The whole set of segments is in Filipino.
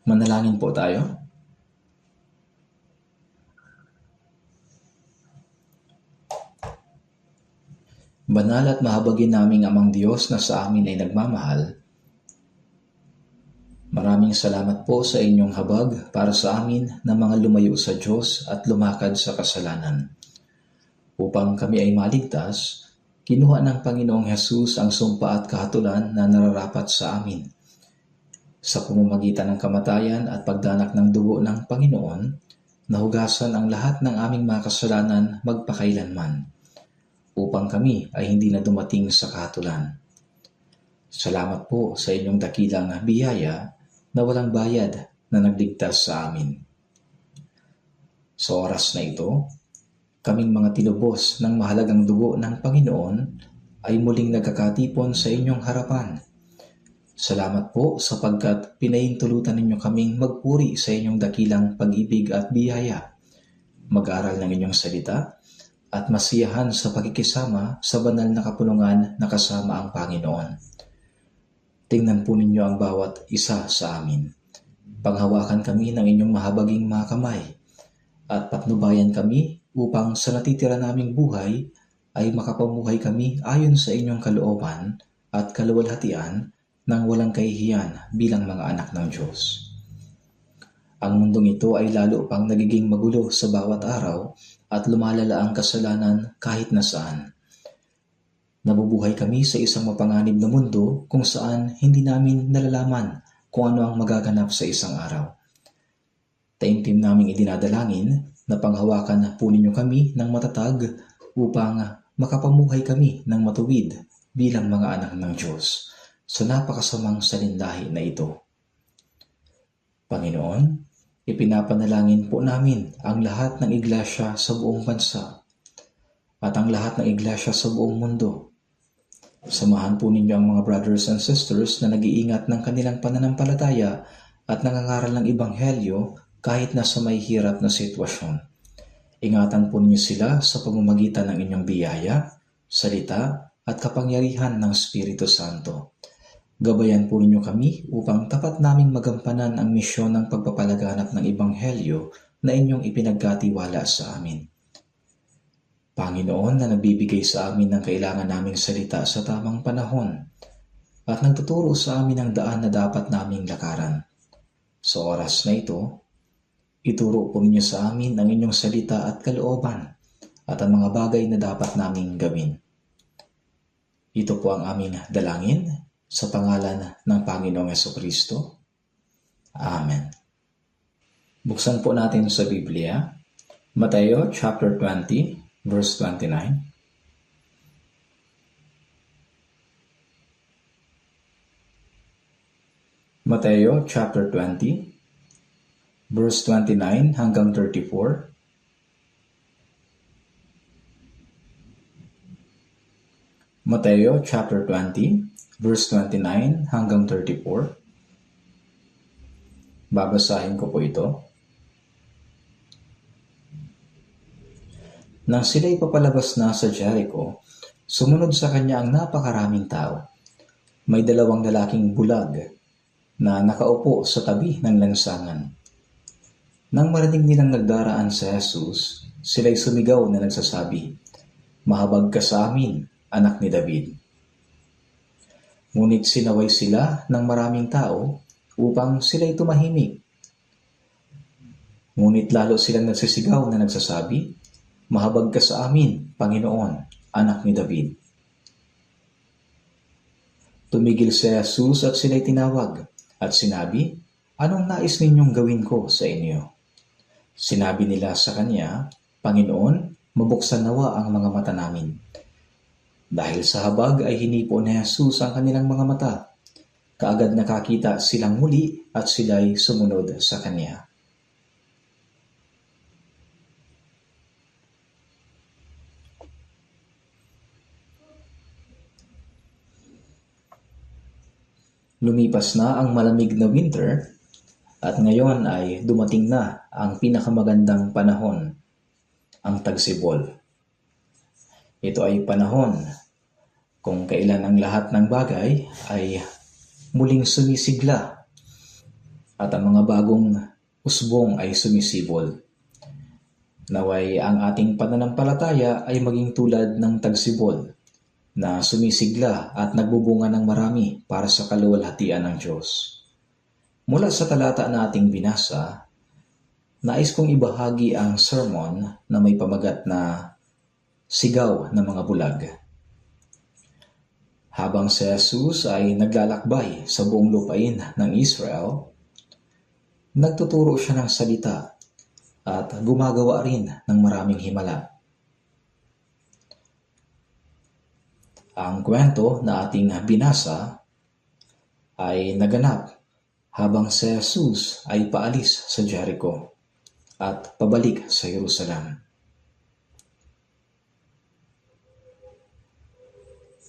Manalangin po tayo. Banal at mahabagin naming Amang Diyos na sa amin ay nagmamahal, maraming salamat po sa inyong habag para sa amin na mga lumayo sa Diyos at lumakad sa kasalanan. Upang kami ay maligtas, kinuha ng Panginoong Hesus ang sumpa at kahatulan na nararapat sa amin. Sa pamamagitan ng kamatayan at pagdanak ng dugo ng Panginoon, nahugasan ang lahat ng aming mga kasalanan magpakailanman, upang kami ay hindi na dumating sa kahatulan. Salamat po sa inyong dakilang biyaya na walang bayad na nagligtas sa amin. Sa oras na ito, kaming mga tinubos ng mahalagang dugo ng Panginoon ay muling nagkakatipon sa inyong harapan. Salamat po sapagkat pinahintulutan ninyo kaming magpuri sa inyong dakilang pag-ibig at biyaya, mag-aral ng inyong salita, at masiyahan sa pakikisama sa banal na kapulungan na kasama ang Panginoon. Tingnan po ninyo ang bawat isa sa amin. Panghawakan kami ng inyong mahabaging mga kamay at patnubayan kami upang sa natitira naming buhay ay makapamuhay kami ayon sa inyong kalooban at kaluwalhatian ng walang kahihiyan bilang mga anak ng Diyos. Ang mundong ito ay lalo pang nagiging magulo sa bawat araw at lumalala ang kasalanan kahit nasaan. Nabubuhay kami sa isang mapanganib na mundo kung saan hindi namin nalalaman kung ano ang magaganap sa isang araw. Taimtim naming idinadalangin na panghawakan po ninyo kami ng matatag upang makapamuhay kami ng matuwid bilang mga anak ng Diyos sa napakasamang salinlahi na ito. Panginoon, ipinapanalangin po namin ang lahat ng iglesia sa buong bansa at ang lahat ng iglesia sa buong mundo. Samahan po ninyo ang mga brothers and sisters na nag-iingat ng kanilang pananampalataya at nangangaral ng Ebanghelyo kahit nasa may hirap na sitwasyon. Ingatan po ninyo sila sa pamamagitan ng inyong biyaya, salita at kapangyarihan ng Espiritu Santo. Gabayan po ninyo kami upang tapat naming magampanan ang misyon ng pagpapalaganap ng Ebanghelyo na inyong ipinagkatiwala sa amin. Panginoon na nagbibigay sa amin ng kailangan naming salita sa tamang panahon at nagtuturo sa amin ang daan na dapat naming lakaran. Sa oras na ito, ituro po ninyo sa amin ang inyong salita at kalooban at ang mga bagay na dapat naming gawin. Ito po ang aming dalangin sa pangalan ng Panginoong Jesucristo. Amen. Buksan po natin sa Biblia, Mateo chapter 20, verse 29. Mateo chapter 20, verse 29 hanggang 34. Mateo chapter 20, verse 29 hanggang 34. Babasahin ko po ito. Nang sila'y papalabas na sa Jericho, sumunod sa kanya ang napakaraming tao. May dalawang lalaking bulag na nakaupo sa tabi ng lansangan. Nang marinig nilang nagdaraan sa Jesus, sila'y sumigaw na nagsasabi, "Mahabag ka sa amin, anak ni David." Ngunit sinaway sila ng maraming tao upang sila'y tumahimik. Ngunit lalo silang nagsisigaw na nagsasabi, "Mahabag ka sa amin, Panginoon, anak ni David." Tumigil si Jesus at sila'y tinawag at sinabi, "Anong nais ninyong gawin ko sa inyo?" Sinabi nila sa kanya, "Panginoon, mabuksan nawa ang mga mata namin." Dahil sa habag ay hinipo ni Jesus ang kanilang mga mata. Kaagad nakakita silang muli at sila'y sumunod sa kanya. Lumipas na ang malamig na winter at ngayon ay dumating na ang pinakamagandang panahon, ang tagsibol. Ito ay panahon kung kailan ang lahat ng bagay ay muling sumisigla. at ang mga bagong usbong ay sumisibol. Naway ang ating pananampalataya ay maging tulad ng tagsibol na sumisigla at nagbubunga ng marami para sa kaluwalhatian ng Diyos. Mula sa talata na ating binasa, nais kong ibahagi ang sermon na may pamagat na Sigaw ng mga Bulag. Habang si Jesus ay naglalakbay sa buong lupain ng Israel, nagtuturo siya ng salita at gumagawa rin ng maraming himala. Ang kwento na ating binasa ay naganap habang si Jesus ay paalis sa Jericho at pabalik sa Jerusalem.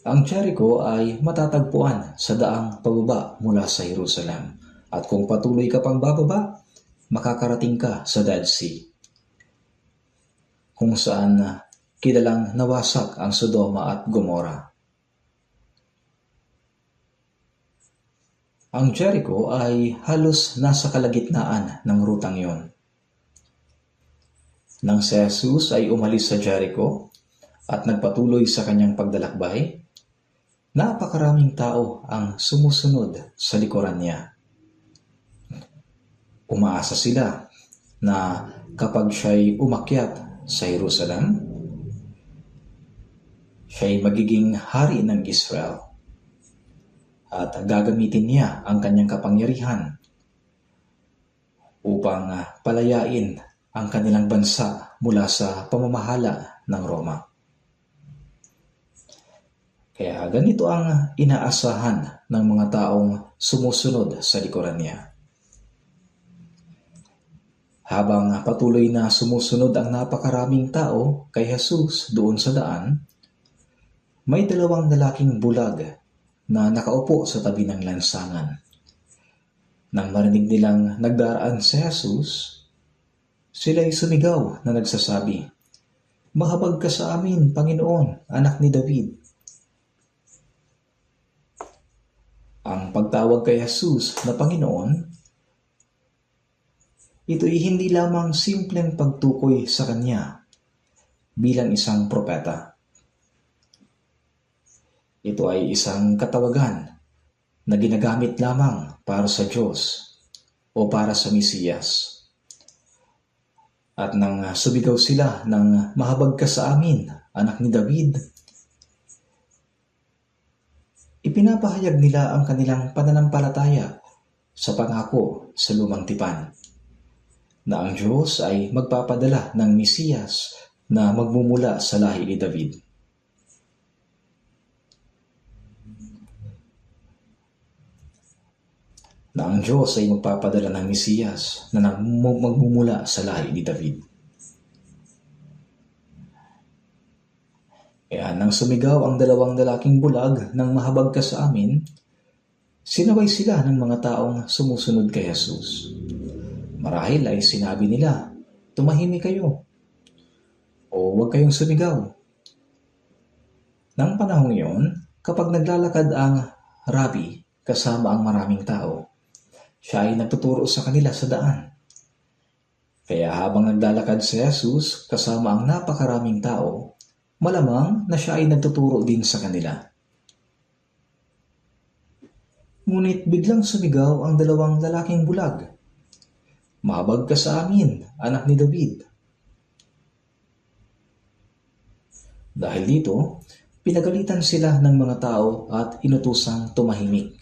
Ang Jericho ay matatagpuan sa daang pababa mula sa Jerusalem, at kung patuloy ka pang bababa, makakarating ka sa Dead Sea, kung saan kilalang nawasak ang Sodoma at Gomora. Ang Jericho ay halos nasa kalagitnaan ng rutang yon. Nang si Jesus ay umalis sa Jericho at nagpatuloy sa kanyang paglalakbay, napakaraming tao ang sumusunod sa likuran niya. Umaasa sila na kapag siya'y umakyat sa Jerusalem, siya'y magiging hari ng Israel at gagamitin niya ang kanyang kapangyarihan upang palayain ang kanilang bansa mula sa pamamahala ng Roma. Kaya ganito ang inaasahan ng mga taong sumusunod sa likuran niya. Habang patuloy na sumusunod ang napakaraming tao kay Jesus doon sa daan, may dalawang lalaking bulag na nakaupo sa tabi ng lansangan. Nang marinig nilang nagdaraan si Jesus, sila'y sumigaw na nagsasabi, "Mahabag ka sa amin, Panginoon, anak ni David." Ang pagtawag kay Jesus na Panginoon, ito'y hindi lamang simpleng pagtukoy sa Kanya bilang isang propeta. Ito ay isang katawagan na ginagamit lamang para sa Diyos o para sa Mesiyas. At nang sumigaw sila ng "Mahabag ka sa amin, anak ni David," ipinapahayag nila ang kanilang pananampalataya sa pangako sa Lumang Tipan na ang Diyos ay magpapadala ng Mesiyas na magmumula sa lahi ni David. Na ang Diyos ay magpapadala ng Mesiyas na magmumula sa lahi ni David. Kaya nang sumigaw ang dalawang lalaking bulag ng "Mahabag ka sa amin," sinaway sila ng mga taong sumusunod kay Jesus. Marahil ay sinabi nila, "Tumahimik kayo," o "Huwag kayong sumigaw." Nang panahong iyon, kapag naglalakad ang Rabi kasama ang maraming tao, siya ay nagtuturo sa kanila sa daan. Kaya habang naglalakad si Jesus kasama ang napakaraming tao, malamang na siya ay nagtuturo din sa kanila. Ngunit biglang sumigaw ang dalawang lalaking bulag, "Mahabag ka sa amin, anak ni David." Dahil dito, pinagalitan sila ng mga tao at inutusang tumahimik.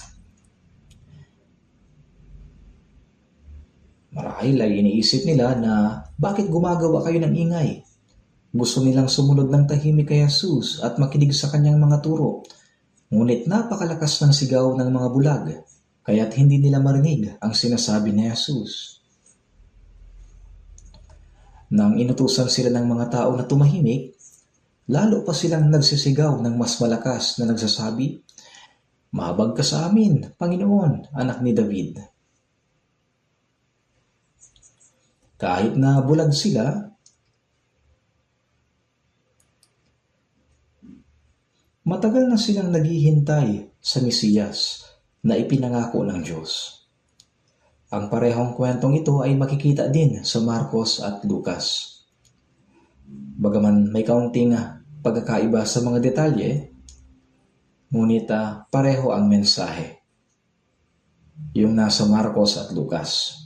Marahil ay iniisip nila na bakit gumagawa kayo ng ingay? Gusto nilang sumunod ng tahimik kay Jesus at makinig sa kanyang mga turo. Ngunit napakalakas ng sigaw ng mga bulag, kaya't hindi nila marinig ang sinasabi ni Jesus. Nang inutusan sila ng mga tao na tumahimik, lalo pa silang nagsisigaw ng mas malakas na nagsasabi, "Mahabag ka sa amin, Panginoon, anak ni David." Kahit na bulag sila, matagal na silang naghihintay sa Mesiyas na ipinangako ng Diyos. Ang parehong kwentong ito ay makikita din sa Marcos at Lucas. Bagaman may kaunting pagkakaiba sa mga detalye, ngunit pareho ang mensahe, yung nasa Marcos at Lucas.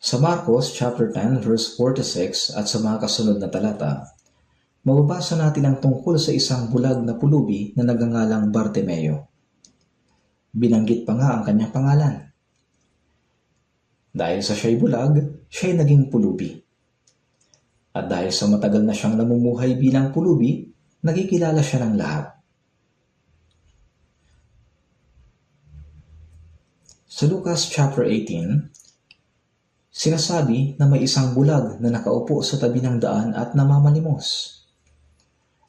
Sa Marcos chapter 10 verse 46 at sa mga kasunod na talata, mababasa natin ang tungkol sa isang bulag na pulubi na nagngangalang Bartimeo. Binanggit pa nga ang kanyang pangalan. Dahil sa siya'y bulag, siya'y naging pulubi. At dahil sa matagal na siyang namumuhay bilang pulubi, nagkikilala siya ng lahat. Sa Lucas chapter 18, sinasabi na may isang bulag na nakaupo sa tabi ng daan at namamalimos.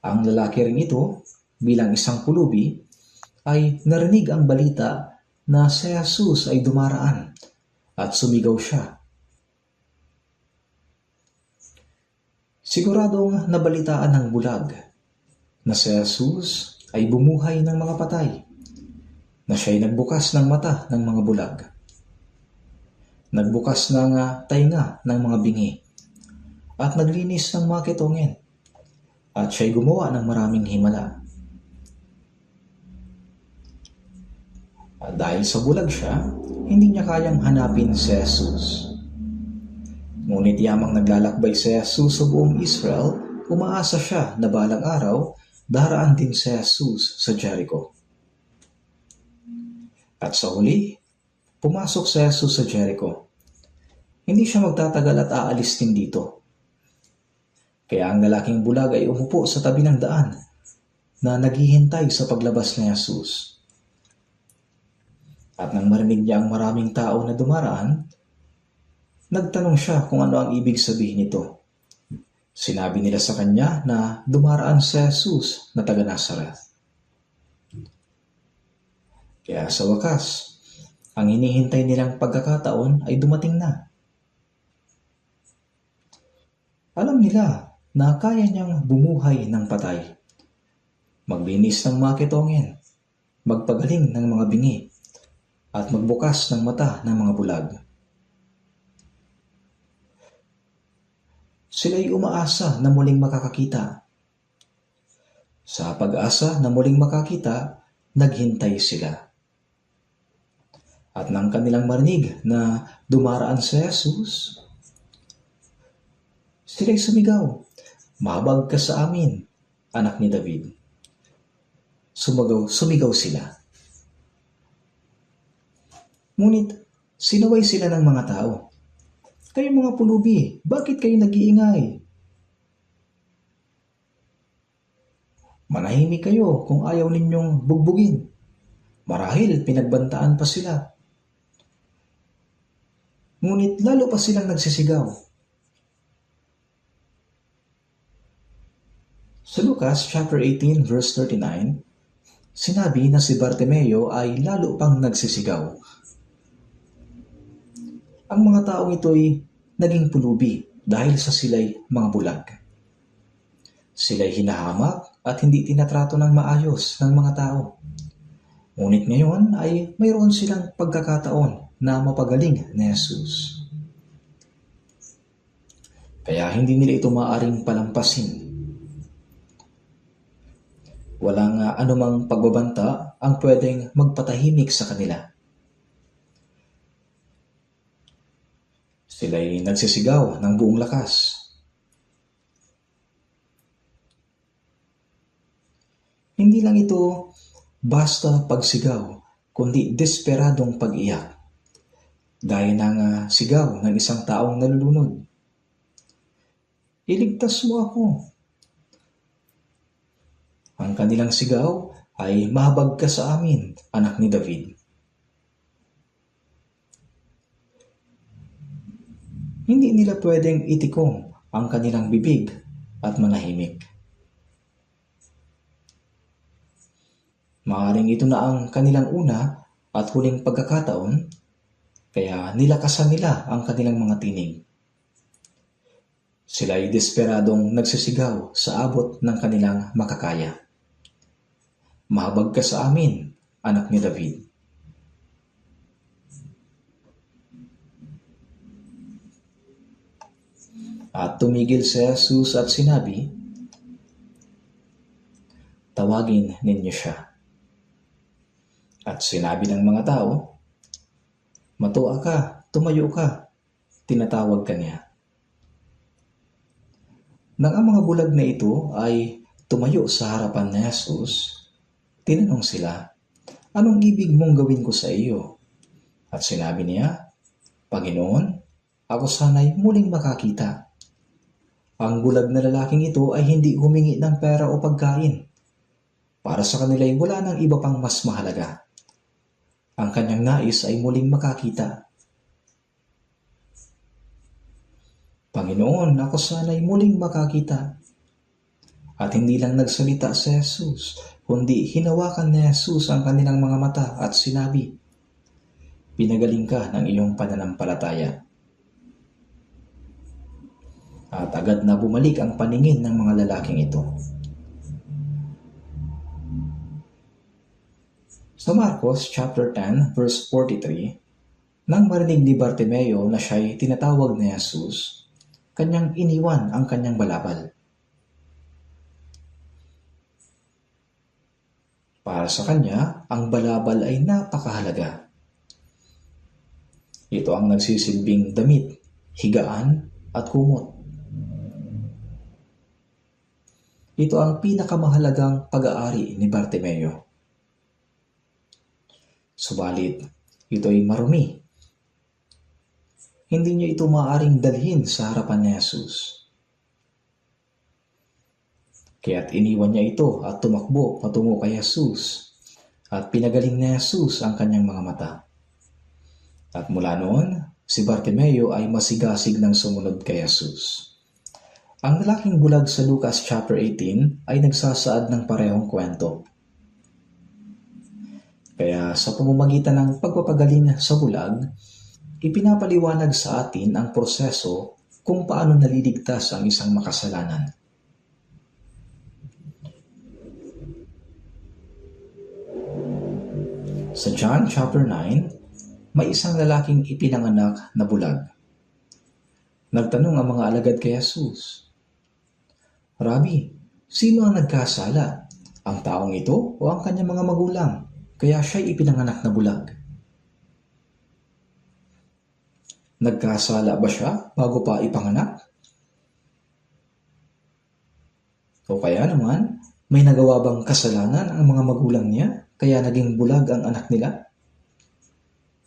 Ang lalaki rin ito, bilang isang pulubi, ay narinig ang balita na si Jesus ay dumaraan at sumigaw siya. Siguradong nabalitaan ng bulag na si Jesus ay bumuhay ng mga patay, na siya'y nagbukas ng mata ng mga bulag, nagbukas ng tainga ng mga bingi, at naglinis ng mga kitongin, at siya'y gumawa ng maraming himala. At dahil sa bulag siya, hindi niya kayang hanapin si Jesus. Ngunit yamang naglalakbay si Jesus sa buong Israel, umaasa siya na balang araw, daraan din si Jesus sa Jericho. At sa huli, pumasok si Jesus sa Jericho. Hindi siya magtatagal at aalis din dito. Kaya ang lalaking bulag ay umupo sa tabi ng daan na naghihintay sa paglabas ni Jesus. At nang marinig niya ang maraming tao na dumaraan, nagtanong siya kung ano ang ibig sabihin nito. Sinabi nila sa kanya na dumaraan si Jesus na taga Nazaret. Kaya sa wakas, ang hinihintay nilang pagkakataon ay dumating na. Alam nila na kaya niyang bumuhay ng patay, maglinis ng mga kitongin, magpagaling ng mga bingi, at magbukas ng mata ng mga bulag. Sila'y umaasa na muling makakakita. Sa pag-asa na muling makakita, naghintay sila. At nang kanilang marinig na dumaraan si Jesus, sila'y sumigaw, "Mabag ka sa amin, anak ni David." Sumigaw sila. Ngunit sinaway sila ng mga tao. "Kayong mga pulubi, bakit kayo nag-iingay? Manahimik kayo kung ayaw ninyong bugbugin. Marahil pinagbantaan pa sila." Ngunit lalo pa silang nagsisigaw. Sa Lucas chapter 18 verse 39, sinabi na si Bartimeo ay lalo pang nagsisigaw. Ang mga taong ito'y naging pulubi dahil sa sila'y mga bulag. Sila'y hinahamak at hindi tinatrato ng maayos ng mga tao. Ngunit ngayon ay mayroon silang pagkakataon na mapagaling ni Jesus. Kaya hindi nila ito maaaring palampasin. Walang anumang pagbabanta ang pwedeng magpatahimik sa kanila. Sila'y nagsisigaw ng buong lakas. Hindi lang ito basta pagsigaw, kundi desperadong pag-iyak. Gaya ng sigaw ng isang taong nalulunod. "Iligtas mo ako." Ang kanilang sigaw ay, "Mahabag ka sa amin, anak ni David." Hindi nila pwedeng itikom ang kanilang bibig at manahimik. Maaaring ito na ang kanilang una at huling pagkakataon, kaya nilakasan nila ang kanilang mga tinig. Sila ay desperadong nagsisigaw sa abot ng kanilang makakaya. "Mahabag ka sa amin, anak ni David. At tumigil si Jesus at sinabi, "Tawagin ninyo siya." At sinabi ng mga tao, "Matua ka, tumayo ka, tinatawag ka niya." Nang ang mga bulag na ito ay tumayo sa harapan ni Jesus, tinanong sila, "Anong ibig mong gawin ko sa iyo?" At sinabi niya, "Panginoon, ako sana'y muling makakita." Ang bulag na lalaking ito ay hindi humingi ng pera o pagkain. Para sa kanila ay wala nang iba pang mas mahalaga. Ang kanyang nais ay muling makakita. "Panginoon, ako sana'y muling makakita." At hindi lang nagsalita si Jesus, kundi hinawakan ni Jesus ang kanilang mga mata at sinabi, "Pinagaling ka ng iyong pananampalataya." At agad na bumalik ang paningin ng mga lalaking ito. Sa Marcos chapter 10 verse 43, nang marinig ni Bartimeo na siya'y tinatawag ni Jesus, kanyang iniwan ang kanyang balabal. Para sa kanya, ang balabal ay napakahalaga. Ito ang nagsisilbing damit, higaan at kumot. Ito ang pinakamahalagang pag-aari ni Bartimeo. Subalit, ito ay marumi. Hindi niya ito maaaring dalhin sa harapan ni Jesus. Kaya't iniwan niya ito at tumakbo patungo kay Jesus at pinagaling ni Jesus ang kanyang mga mata. At mula noon, si Bartimeo ay masigasig ng sumunod kay Jesus. Ang lalaking bulag sa Lucas chapter 18 ay nagsasaad ng parehong kwento. Kaya sa pamamagitan ng pagpapagaling sa bulag, ipinapaliwanag sa atin ang proseso kung paano naliligtas ang isang makasalanan. Sa John chapter 9, may isang lalaking ipinanganak na bulag. Nagtanong ang mga alagad kay Jesus, "Rabi, sino ang nagkasala? Ang taong ito o ang kanyang mga magulang? Kaya siya'y ipinanganak na bulag." Nagkasala ba siya bago pa ipanganak? O kaya naman, may nagawa bang kasalanan ang mga magulang niya kaya naging bulag ang anak nila?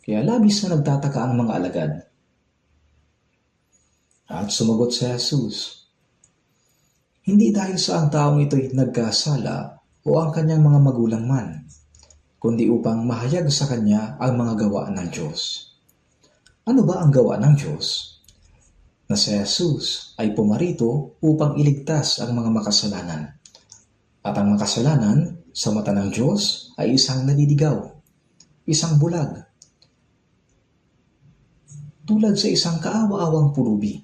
Kaya labis na nagtataka ang mga alagad. At sumagot si Jesus, "Hindi dahil sa ang taong ito'y nagkasala o ang kanyang mga magulang man, kundi upang mahayag sa kanya ang mga gawa ng Diyos." Ano ba ang gawa ng Diyos? Na si Jesus ay pumarito upang iligtas ang mga makasalanan. At ang makasalanan sa mata ng Diyos ay isang naliligaw, isang bulag, tulad sa isang kaawa-awang pulubi.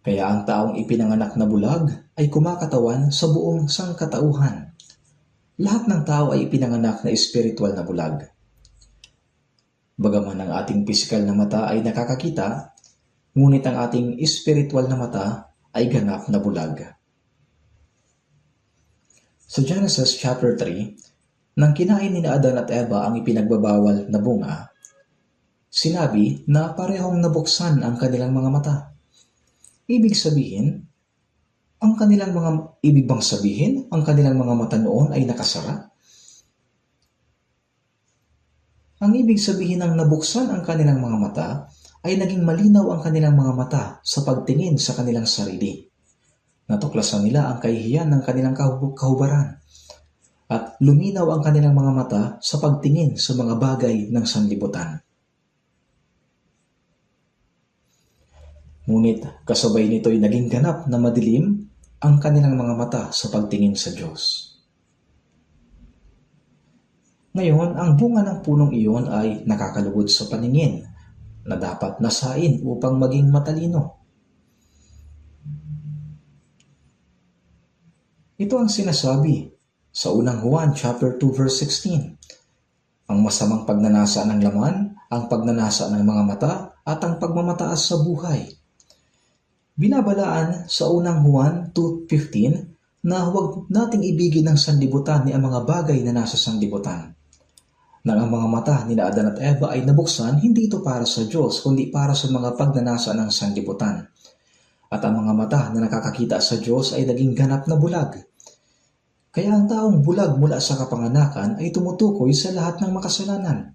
Kaya ang taong ipinanganak na bulag ay kumakatawan sa buong sangkatauhan. Lahat ng tao ay ipinanganak na espiritual na bulag. Bagaman ang ating pisikal na mata ay nakakakita, ngunit ang ating espiritual na mata ay ganap na bulag. Sa Genesis chapter 3, nang kinain ni Adan at Eva ang ipinagbabawal na bunga, sinabi na parehong nabuksan ang kanilang mga mata. Ibig bang sabihin ang kanilang mga mata noon ay nakasara? Ang ibig sabihin ng nabuksan ang kanilang mga mata ay naging malinaw ang kanilang mga mata sa pagtingin sa kanilang sarili. Natuklasan nila ang kahihiyan ng kanilang kahubaran at luminaw ang kanilang mga mata sa pagtingin sa mga bagay ng sanlibutan. Ngunit kasabay nito'y naging ganap na madilim ang kanilang mga mata sa pagtingin sa Diyos. Ngayon, ang bunga ng punong iyon ay nakakalugod sa paningin na dapat nasain upang maging matalino. Ito ang sinasabi Sa unang Juan chapter 2 verse 16, ang masamang pagnanasa ng laman, ang pagnanasa ng mga mata, at ang pagmamataas sa buhay. Binabalaan sa unang Juan 2:15 na huwag nating ibigin ng sanlibutan ni ang mga bagay na nasa sanlibutan. Nang ang mga mata ni Adan at Eva ay nabuksan, hindi ito para sa Diyos, kundi para sa mga pagnanasa ng sanlibutan. At ang mga mata na nakakakita sa Diyos ay naging ganap na bulag. Kaya ang taong bulag mula sa kapanganakan ay tumutukoy sa lahat ng makasalanan.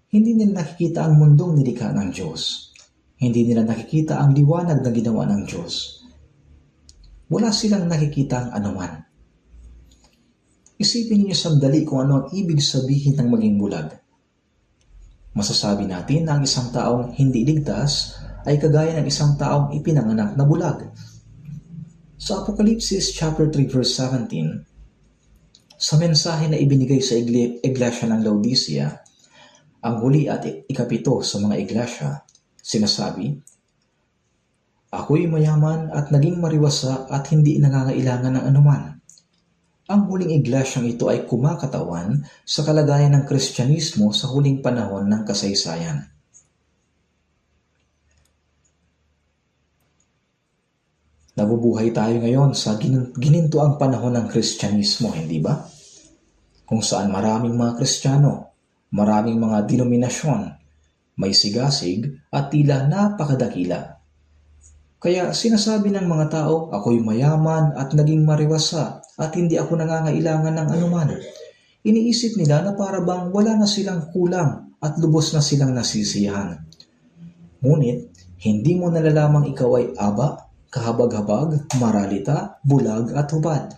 Hindi nila nakikita ang mundong nilikha ng Diyos. Hindi nila nakikita ang liwanag na ginawa ng Diyos. Wala silang nakikita ang anuman. Isipin niyo sandali kung ano ang ibig sabihin ng maging bulag. Masasabi natin na ang isang taong hindi ligtas ay kagaya ng isang taong ipinanganak na bulag. Sa Apokalipsis chapter 3 verse 17, sa mensahe na ibinigay sa iglesia ng Laodicea, ang huli at ikapito sa mga iglesia, sinasabi, "Ako'y mayaman at naging mariwasa at hindi nangangailangan ng anuman." Ang huling iglesyang ito ay kumakatawan sa kalagayan ng Kristyanismo sa huling panahon ng kasaysayan. Nabubuhay tayo ngayon sa ginintuang panahon ng Kristyanismo, hindi ba? Kung saan maraming mga Kristiyano, maraming mga denominasyon, may sigasig at tila napakadakila. Kaya sinasabi ng mga tao, "Ako'y mayaman at naging mariwasa at hindi ako nangangailangan ng anuman." Iniisip nila na para bang wala na silang kulang at lubos na silang nasisiyahan. Ngunit, hindi mo nalalamang ikaw ay aba, kahabag-habag, maralita, bulag at hubad.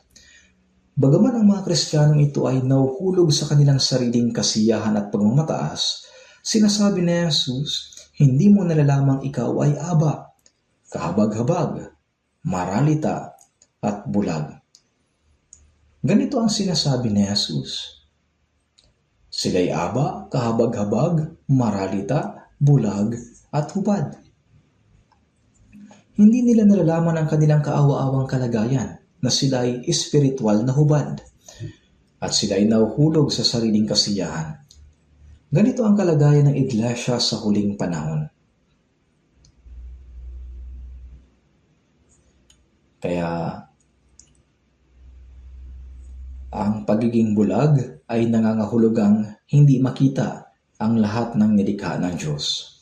Bagaman ang mga Kristiyanong ito ay nauhulog sa kanilang sariling kasiyahan at pagmamataas, sinasabi ni Jesus, hindi mo nalalamang ikaw ay aba, kahabag-habag, maralita, at bulag. Ganito ang sinasabi ni Jesus. Sila'y aba, kahabag-habag, maralita, bulag, at hubad. Hindi nila nalalaman ang kanilang kaawa-awang kalagayan na sila'y espiritual na hubad at sila'y nauhulog sa sariling kasiyahan. Ganito ang kalagayan ng iglesia sa huling panahon. Kaya ang pagiging bulag ay nangangahulugang hindi makita ang lahat ng nilikha ng Diyos.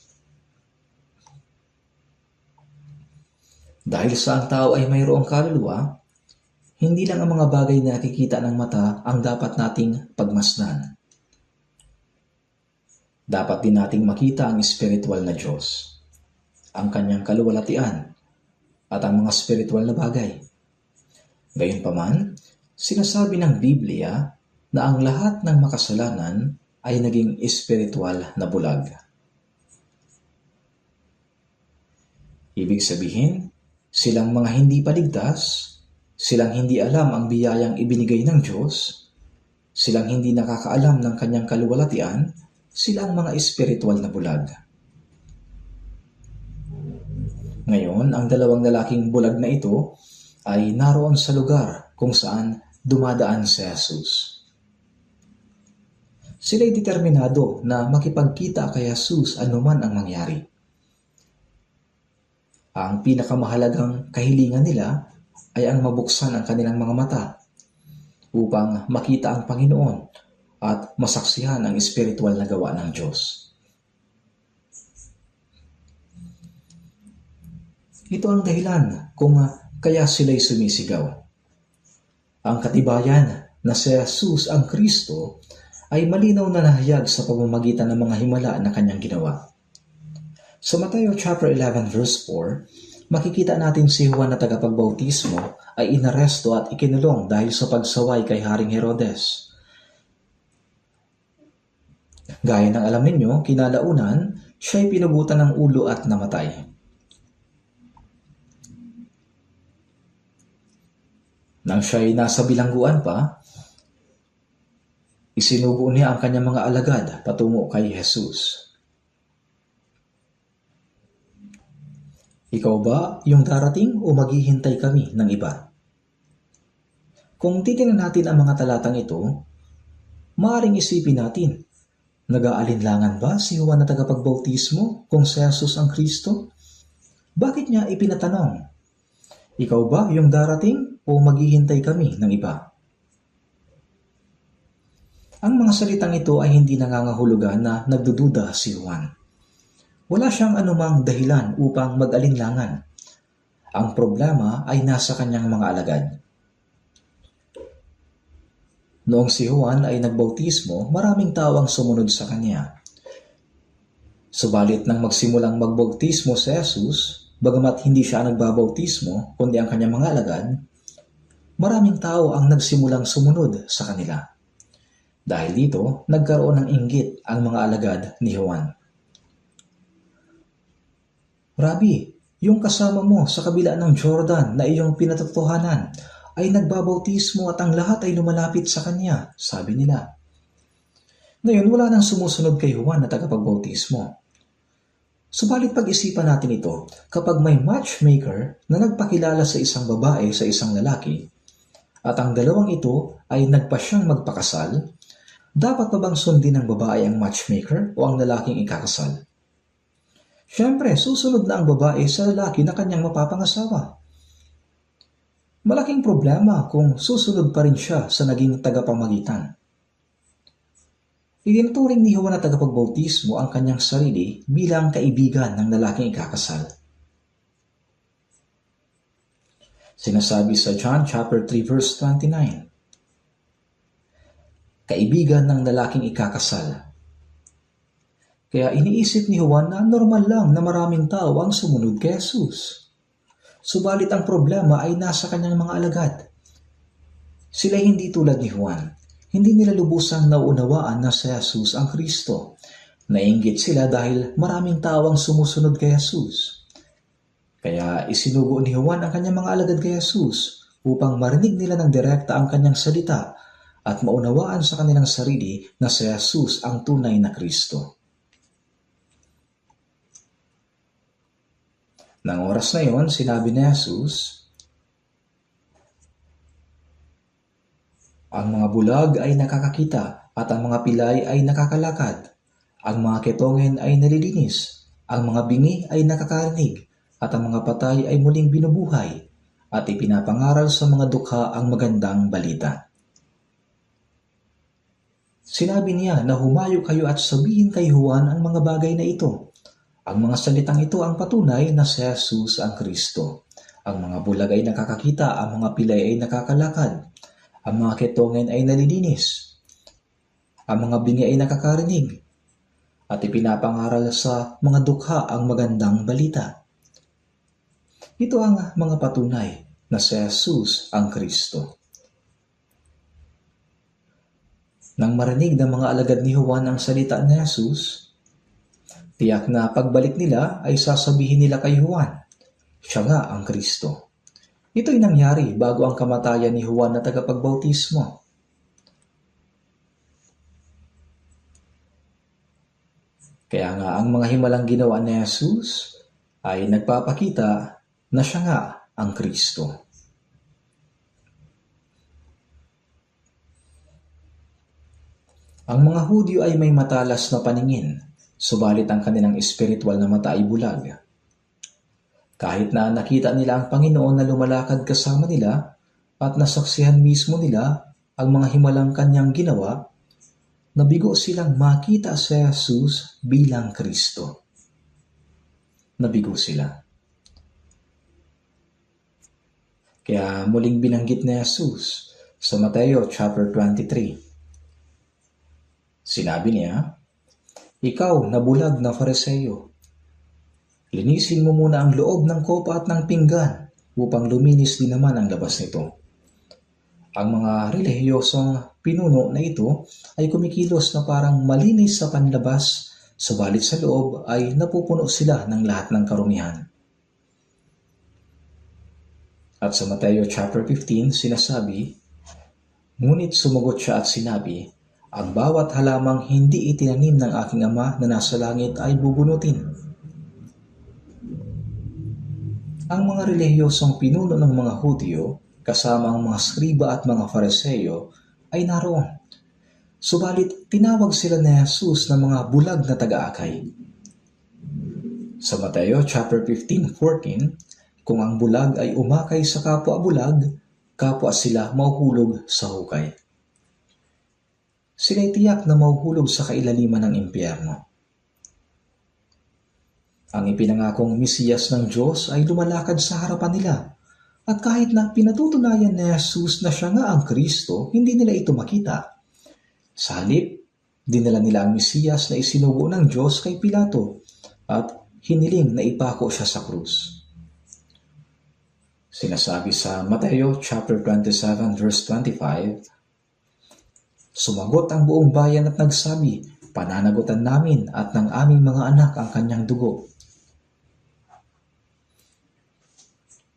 Dahil sa ang tao ay mayroong kaluluwa, hindi lang ang mga bagay na nakikita ng mata ang dapat nating pagmasdan. Dapat din nating makita ang espiritual na Diyos, ang kanyang kaluwalhatian, at ang mga spiritual na bagay. Gayunpaman, sinasabi ng Biblia na ang lahat ng makasalanan ay naging espiritual na bulag. Ibig sabihin, silang mga hindi paligtas, silang hindi alam ang biyayang ibinigay ng Diyos, silang hindi nakakaalam ng kanyang kaluwalhatian, silang mga espiritual na bulag. Ngayon, ang dalawang lalaking bulag na ito ay naroon sa lugar kung saan dumadaan si Jesus. Sila'y determinado na makipagkita kay Jesus anuman ang mangyari. Ang pinakamahalagang kahilingan nila ay ang mabuksan ang kanilang mga mata upang makita ang Panginoon at masaksihan ang espiritual na gawa ng Diyos. Ito ang dahilan kung kaya sila'y sumisigaw. Ang katibayan na si Jesus ang Kristo ay malinaw na nahayag sa pamamagitan ng mga himala na kanyang ginawa. Sa Mateo chapter 11 verse 4, makikita natin si Juan na tagapagbautismo ay inaresto at ikinulong dahil sa pagsaway kay Haring Herodes. Gaya ng alam ninyo, kinalaunan, siya'y pinugutan ng ulo at namatay. Nang siya'y nasa bilangguan pa, isinugo niya ang kanyang mga alagad patungo kay Jesus. Ikaw ba yung darating o maghihintay kami ng iba? Kung titingnan natin ang mga talatang ito, maaaring isipin natin, nag-aalinlangan ba si Juan na tagapagbautismo kung si Jesus ang Kristo? Bakit niya ipinatanong? Ikaw ba yung darating o maghihintay kami ng iba? Ang mga salitang ito ay hindi nangangahulugan na nagdududa si Juan. Wala siyang anumang dahilan upang mag-alinlangan. Ang problema ay nasa kanyang mga alagad. Noong si Juan ay nagbautismo, maraming tao ang sumunod sa kanya. Subalit nang magsimulang magbautismo si Jesus, bagamat hindi siya nagbabautismo kundi ang kanyang mga alagad, maraming tao ang nagsimulang sumunod sa kanila. Dahil dito, nagkaroon ng inggit ang mga alagad ni Juan. Rabi, yung kasama mo sa kabila ng Jordan na iyong pinatotohanan ay nagbabautismo at ang lahat ay lumalapit sa kanya, sabi nila. Ngayon, wala nang sumusunod kay Juan na tagapagbautismo. Subalit pag-isipan natin ito, kapag may matchmaker na nagpakilala sa isang babae sa isang lalaki, at ang dalawang ito ay nagpasyang magpakasal, dapat pa bang sundin ng babae ang matchmaker o ang lalaking ikakasal? Siyempre, susunod na ang babae sa lalaki na kanyang mapapangasawa. Malaking problema kung susunod pa rin siya sa naging tagapamagitan. Itinuturing ni Juan na tagapagbautismo ang kanyang sarili bilang kaibigan ng lalaking ikakasal. Sinasabi sa John chapter 3 verse 29, kaibigan ng lalaking ikakasal. Kaya iniisip ni Juan na normal lang na maraming tao ang sumunod kay Jesus. Subalit ang problema ay nasa kanyang mga alagad. Sila hindi tulad ni Juan. Hindi nila lubusang nauunawaan na si Jesus ang Kristo. Nainggit sila dahil maraming tao ang sumusunod kay Jesus. Kaya isinugo ni Juan ang kanyang mga alagad kay Jesus upang marinig nila ng direkta ang kanyang salita at maunawaan sa kanilang sarili na si Jesus ang tunay na Kristo. Nang oras na yon, sinabi ni Jesus, ang mga bulag ay nakakakita at ang mga pilay ay nakakalakad. Ang mga ketongin ay nalilinis. Ang mga bingi ay nakakarinig at ang mga patay ay muling binubuhay at ipinapangaral sa mga dukha ang magandang balita. Sinabi niya na humayo kayo at sabihin kay Juan ang mga bagay na ito. Ang mga salitang ito ang patunay na si Jesus ang Kristo. Ang mga bulag ay nakakakita, ang mga pilay ay nakakalakad, ang mga ketongin ay nalilinis, ang mga bingi ay nakakarinig, at ipinapangaral sa mga dukha ang magandang balita. Ito ang mga patunay na si Jesus ang Kristo. Nang marinig ng mga alagad ni Juan ang salita ni Jesus, tiyak na pagbalik nila ay sasabihin nila kay Juan, siya nga ang Kristo. Ito'y nangyari bago ang kamatayan ni Juan na tagapagbautismo. Kaya nga ang mga himalang ginawa ni Jesus ay nagpapakita na siya nga ang Kristo. Ang mga Hudyo ay may matalas na paningin, subalit ang kanilang espiritual na mata ay bulag. Kahit na nakita nila ang Panginoon na lumalakad kasama nila at nasaksihan mismo nila ang mga himalang kanyang ginawa, nabigo silang makita si Jesus bilang Kristo. Nabigo sila. Kaya muling binanggit ni Jesus sa Mateo chapter 23. Sinabi niya, ikaw na bulag na Fariseo, linisin mo muna ang loob ng kopa at ng pinggan upang luminis din naman ang labas nito. Ang mga relihiyosong pinuno na ito ay kumikilos na parang malinis sa panlabas, subalit sa loob ay napupuno sila ng lahat ng karumihan. At sa Mateo chapter 15 sinasabi, ngunit sumagot siya at sinabi, ang bawat halamang hindi itinanim ng aking Ama na nasa langit ay bubunutin. Ang mga relihiyosong pinuno ng mga Hudyo, kasama ang mga skriba at mga Fariseo ay naroon. Subalit tinawag sila ni Jesus na mga bulag na taga-akay. Sa Mateo chapter 15:14, kung ang bulag ay umakay sa kapwa bulag, kapwa sila mahuhulog sa hukay. Sila'y tiyak na mahuhulog sa kailaliman ng impyerno. Ang ipinangakong Mesiyas ng Diyos ay lumalakad sa harapan nila. At kahit na pinatutunayan ni Jesus na siya nga ang Kristo, hindi nila ito makita. Sa halip, dinala nila ang Mesiyas na isinugo ng Diyos kay Pilato at hiniling na ipako siya sa krus. Sinasabi sa Mateo chapter 27 verse 25, sumagot ang buong bayan at nagsabi, pananagutan namin at ng aming mga anak ang kanyang dugo.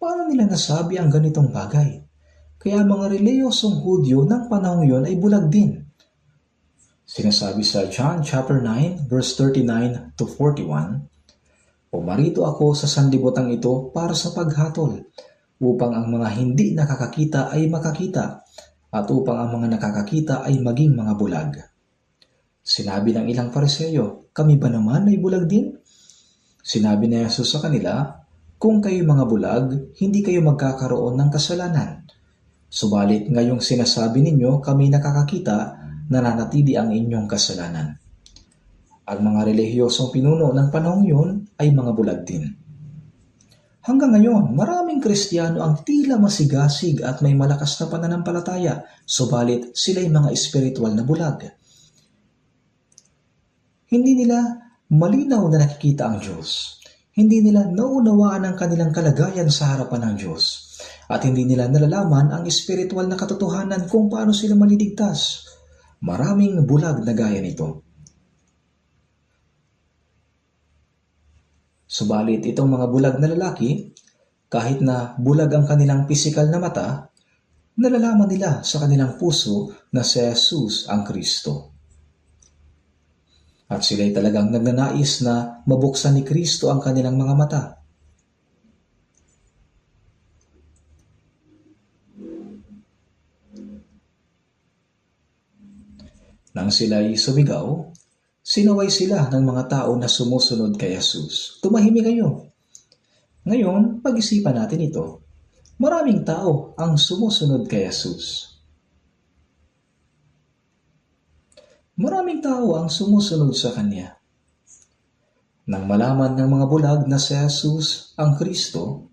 Paano nila nasabi ang ganitong bagay? Kaya mga reliyosong Hudyo ng panahong yon ay bulag din. Sinasabi sa John chapter 9 verse 39 to 41, pumarito ako sa sanlibutan ito para sa paghatol, upang ang mga hindi nakakakita ay makakita, at upang ang mga nakakakita ay maging mga bulag. Sinabi ng ilang Fariseo, kami ba naman ay bulag din? Sinabi ni Jesus sa kanila, kung kayo mga bulag, hindi kayo magkakaroon ng kasalanan. Subalit ngayong sinasabi ninyo, kami nakakakita, nananatili ang inyong kasalanan. Ang mga relihiyosong pinuno ng panahong yun ay mga bulag din. Hanggang ngayon, maraming Kristiyano ang tila masigasig at may malakas na pananampalataya, subalit sila'y mga espiritual na bulag. Hindi nila malinaw na nakikita ang Diyos. Hindi nila naunawaan ang kanilang kalagayan sa harapan ng Diyos. At hindi nila nalalaman ang espiritual na katotohanan kung paano sila maliligtas. Maraming bulag na gaya nito. Subalit itong mga bulag na lalaki, kahit na bulag ang kanilang pisikal na mata, nalalaman nila sa kanilang puso na si Jesus ang Kristo. At sila'y talagang nagnanais na mabuksan ni Kristo ang kanilang mga mata. Nang sila'y sumigaw, sinaway sila ng mga tao na sumusunod kay Jesus. Tumahimik kayo. Ngayon, pag-isipan natin ito. Maraming tao ang sumusunod kay Jesus. Maraming tao ang sumusunod sa Kanya. Nang malaman ng mga bulag na si Jesus ang Kristo,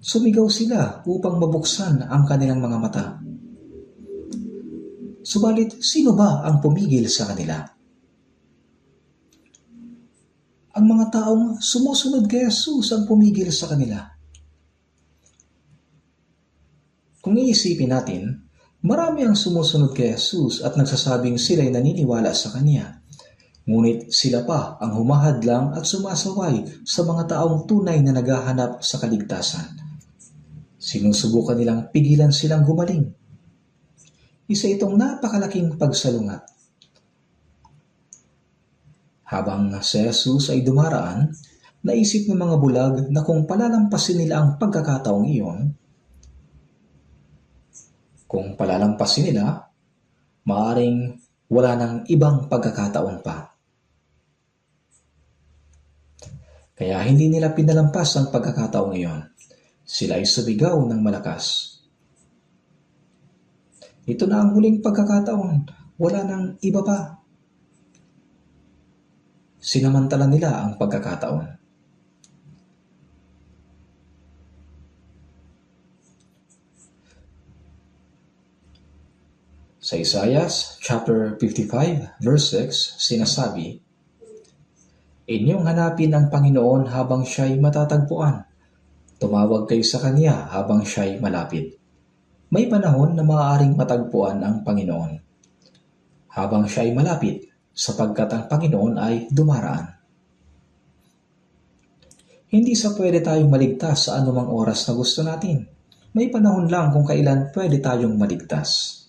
sumigaw sila upang mabuksan ang kanilang mga mata. Subalit, sino ba ang pumigil sa kanila? Ang mga taong sumusunod kay Jesus ang pumigil sa kanila. Kung iisipin natin, marami ang sumusunod kay Jesus at nagsasabing sila'y naniniwala sa Kanya. Ngunit sila pa ang humahadlang at sumasaway sa mga taong tunay na naghahanap sa kaligtasan. Sinusubukan nilang pigilan silang gumaling. Isa itong napakalaking pagsalungat. Habang si Jesus ay dumaraan, naisip ng mga bulag na kung palalampasin nila ang pagkakataong iyon, maaaring wala nang ibang pagkakataon pa. Kaya hindi nila pinalampas ang pagkakataong iyon. Sila ay sumigaw ng malakas. Ito na ang huling pagkakataon. Wala nang iba pa. Sinamantala nila ang pagkakataon. Sa Isaiah chapter 55 verse 6 sinasabi, inyong hanapin ang Panginoon habang siya'y matatagpuan. Tumawag kayo sa Kanya habang siya'y malapit. May panahon na maaaring matagpuan ang Panginoon habang siya'y malapit, sapagkat ang Panginoon ay dumaraan. Hindi sa pwede tayong maligtas sa anumang oras na gusto natin. May panahon lang kung kailan pwede tayong maligtas.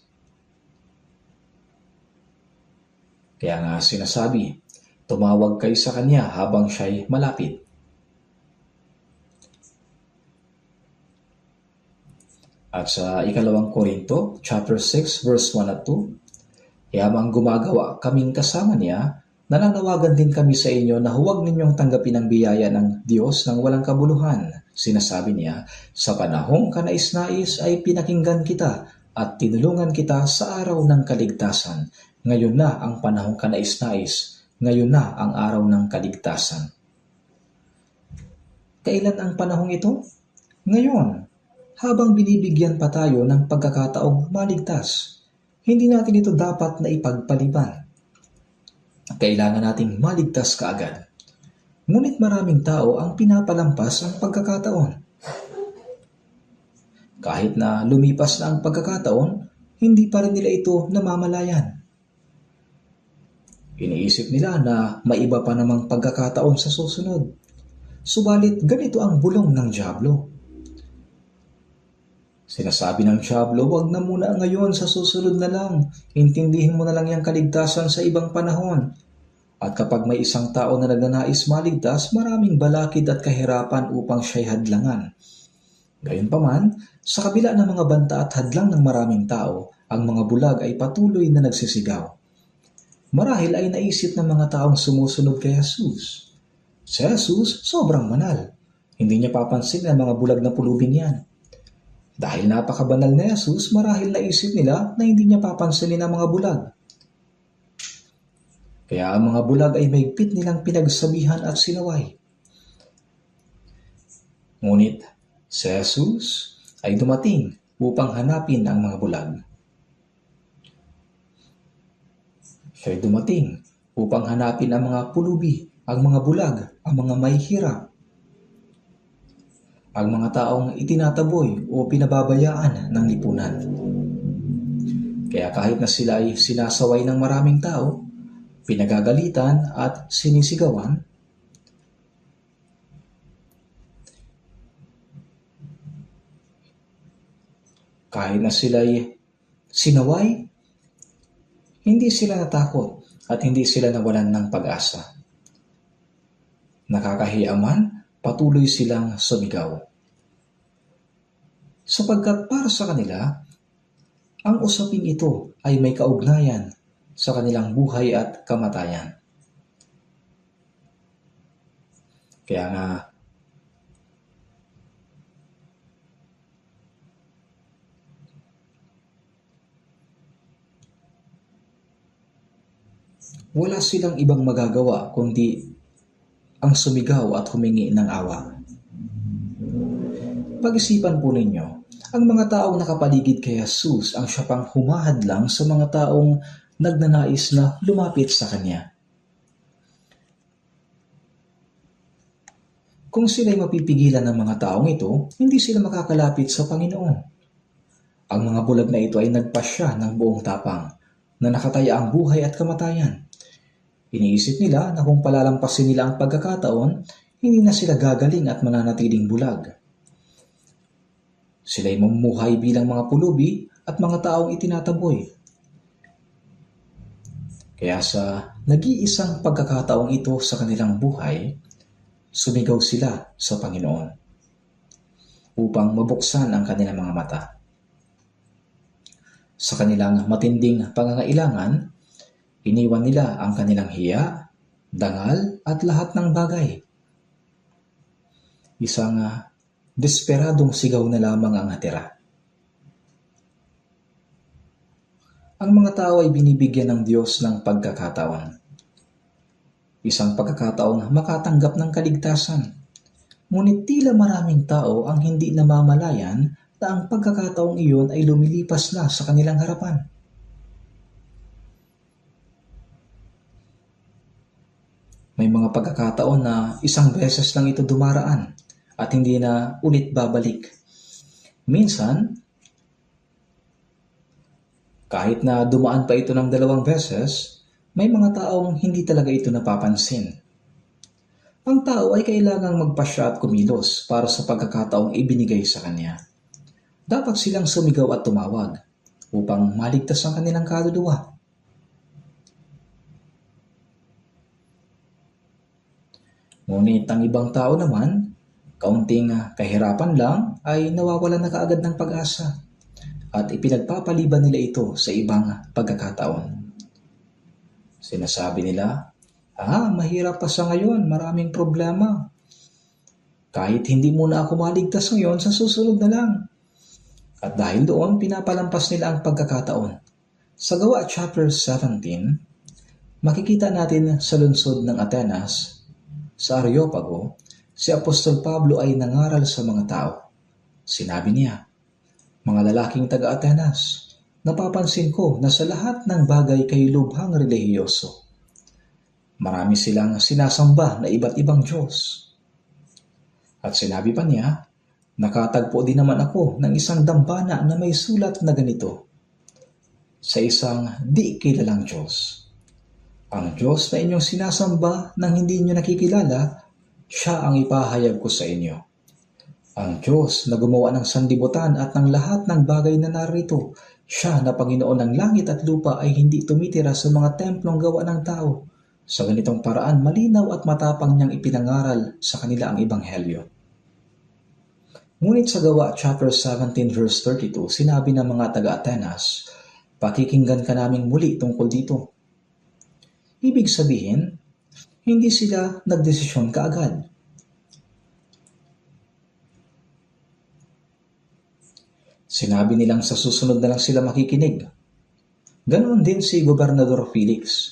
Kaya nga sinasabi, tumawag kayo sa Kanya habang siya'y malapit. At sa ikalawang Korinto, chapter 6, verse 1 at 2, "Yamang gumagawa kaming kasama niya, nananawagan din kami sa inyo na huwag ninyong tanggapin ang biyaya ng Diyos ng walang kabuluhan." Sinasabi niya, sa panahong kanais-nais ay pinakinggan kita at tinulungan kita sa araw ng kaligtasan. Ngayon na ang panahong kanais-nais, ngayon na ang araw ng kaligtasan. Kailan ang panahong ito? Ngayon, habang binibigyan pa tayo ng pagkakataong maligtas. Hindi natin ito dapat na ipagpaliban. Kailangan nating maligtas kaagad. Ngunit maraming tao ang pinapalampas ang pagkakataon. Kahit na lumipas na ang pagkakataon, hindi pa rin nila ito namamalayan. Iniisip nila na may iba pa namang pagkakataon sa susunod. Subalit ganito ang bulong ng dyablo. Sinasabi ng dyablo, "Wag na muna ngayon, sa susunod na lang. Intindihin mo na lang yung kaligtasan sa ibang panahon." At kapag may isang tao na nagnanais maligtas, maraming balakid at kahirapan upang siya'y hadlangan. Gayunpaman, sa kabila ng mga banta at hadlang ng maraming tao, ang mga bulag ay patuloy na nagsisigaw. Marahil ay naisip ng mga taong sumusunod kay Jesus. Si Jesus, sobrang banal. Hindi niya papansin ang mga bulag na pulubing yan. Dahil napakabanal na Jesus, marahil naisip nila na hindi niya papansinin ang mga bulag. Kaya ang mga bulag ay mahigpit nilang pinagsabihan at sinaway. Ngunit si Jesus ay dumating upang hanapin ang mga bulag. Siya ay dumating upang hanapin ang mga pulubi, ang mga bulag, ang mga may hirap, ang mga taong itinataboy o pinababayaan ng lipunan. Kaya kahit na sila ay sinasaway ng maraming tao, pinagagalitan at sinisigawan, kahit na sila ay sinaway, hindi sila natakot at hindi sila nawalan ng pag-asa. Nakakahiya man, patuloy silang sumigaw. Sapagkat para sa kanila, ang usaping ito ay may kaugnayan sa kanilang buhay at kamatayan. Kaya nga, wala silang ibang magagawa kundi ang sumigaw at humingi ng awa. Pag-isipan po ninyo, ang mga taong nakapaligid kay Jesus ang siya pang humahadlang sa mga taong nagnanais na lumapit sa Kanya. Kung sila'y mapipigilan ng mga taong ito, hindi sila makakalapit sa Panginoon. Ang mga bulag na ito ay nagpasya ng buong tapang na nakataya ang buhay at kamatayan. Iniisip nila na kung palalampasin nila ang pagkakataon, hindi na sila gagaling at mananatiling bulag. Sila'y mamumuhay bilang mga pulubi at mga taong itinataboy. Kaya sa nag-iisang pagkakataong ito sa kanilang buhay, sumigaw sila sa Panginoon upang mabuksan ang kanilang mga mata. Sa kanilang matinding pangangailangan, iniwan nila ang kanilang hiya, dangal at lahat ng bagay. Isang desperadong sigaw na lamang ang natira. Ang mga tao ay binibigyan ng Diyos ng pagkakataon. Isang pagkakataong makatanggap ng kaligtasan. Ngunit tila maraming tao ang hindi namamalayan na ang pagkakataong iyon ay lumilipas na sa kanilang harapan. May mga pagkakataon na isang beses lang ito dumaraan at hindi na ulit babalik. Minsan, kahit na dumaan pa ito ng 2 beses, may mga taong hindi talaga ito napapansin. Ang tao ay kailangang magpasya at kumilos para sa pagkakataong ibinigay sa kanya. Dapat silang sumigaw at tumawag upang maligtas ang kanilang kaluluwa. Ngunit ang ibang tao naman, Kaunting kahirapan lang ay nawawalan na kaagad ng pag-asa at ipinagpapaliban nila ito sa ibang pagkakataon. Sinasabi nila, mahirap pa sa ngayon, maraming problema. Kahit hindi muna ako maligtas ngayon, sa susunod na lang. At dahil doon, pinapalampas nila ang pagkakataon. Sa Gawa chapter 17, makikita natin sa lungsod ng Atenas, sa Areopago, si Apostol Pablo ay nangaral sa mga tao. Sinabi niya, "Mga lalaking taga-Atenas, napapansin ko na sa lahat ng bagay kayo lubhang relihiyoso. Marami silang sinasamba na iba't ibang Diyos." At sinabi pa niya, "Nakatagpo din naman ako ng isang dambana na may sulat na ganito, sa isang di kilalang Diyos. Ang Diyos na inyong sinasamba nang hindi nyo nakikilala, siya ang ipahayag ko sa inyo. Ang Diyos na gumawa ng sanlibutan at ng lahat ng bagay na narito, siya na Panginoon ng langit at lupa ay hindi tumitira sa mga templong gawa ng tao. Sa ganitong paraan, malinaw at matapang niyang ipinangaral sa kanila ang Ebanghelyo." Ngunit sa Gawa chapter 17 verse 32, sinabi ng mga taga-Atenas, "Pakikinggan ka naming muli tungkol dito." Ibig sabihin, hindi sila nagdesisyon kaagad. Sinabi nilang sa susunod na lang sila makikinig. Ganoon din si Gobernador Felix.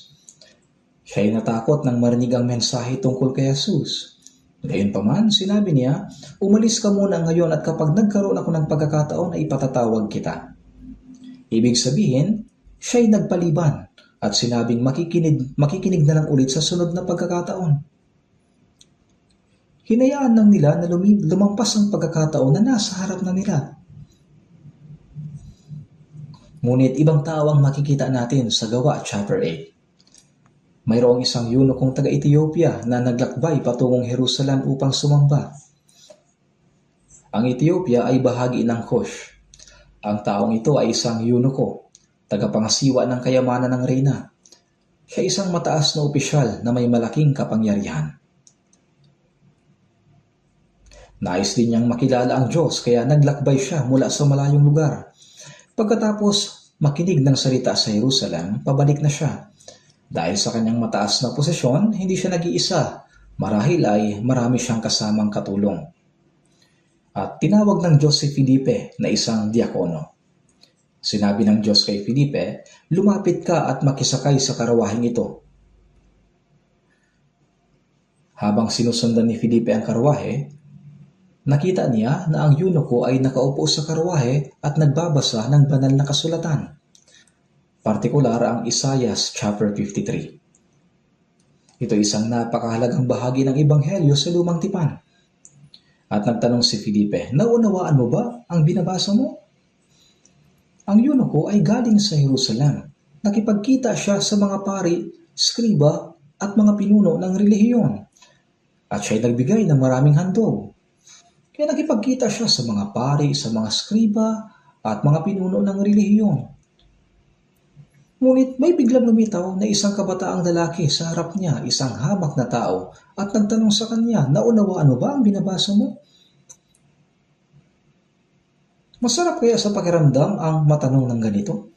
Siya ay natakot nang marinig ang mensahe tungkol kay Jesus. Gayunpaman, sinabi niya, "Umalis ka muna ngayon at kapag nagkaroon ako ng pagkakataon ay ipatatawag kita." Ibig sabihin, siya ay nagpaliban at sinabing makikinig na lang ulit sa sunod na pagkakataon. Hinayaan lang nila na lumampas ang pagkakataon na nasa harap na nila. Ngunit ibang tao ang makikita natin sa Gawa chapter 8. Mayroong isang yunukong taga-Ethiopia na naglakbay patungong Jerusalem upang sumamba. Ang Ethiopia ay bahagi ng Kush. Ang taong ito ay isang yunuko, tagapangasiwa ng kayamanan ng reyna. Siya isang mataas na opisyal na may malaking kapangyarihan. Nais din niyang makilala ang Diyos kaya naglakbay siya mula sa malayong lugar. Pagkatapos makinig ng salita sa Jerusalem, pabalik na siya. Dahil sa kanyang mataas na posisyon, hindi siya nag-iisa. Marahil ay marami siyang kasamang katulong. At tinawag ng Diyos si Felipe na isang diakono. Sinabi ng Diyos kay Felipe, "Lumapit ka at makisakay sa karawaheng ito." Habang sinusundan ni Felipe ang karwahe, nakita niya na ang eunuko ay nakaupo sa karwahe at nagbabasa ng banal na kasulatan. Partikular ang Isaiah chapter 53. Ito isang napakahalagang bahagi ng Ebanghelyo sa Lumang Tipan. At nagtanong si Felipe, "Naunawaan mo ba ang binabasa mo?" Ang eunuko ay galing sa Jerusalem. Nakipagkita siya sa mga pari, skriba at mga pinuno ng relihiyon. At siya ay nagbigay ng maraming handog. Kaya nakipagkita siya sa mga pari, sa mga skriba at mga pinuno ng relihiyon. Ngunit may biglang lumitaw na isang kabataang lalaki sa harap niya, isang hamak na tao, at nagtanong sa kanya, "Naunawaan mo ba ang binabasa mo?" Masarap kaya sa pakiramdam ang matanong ng ganito?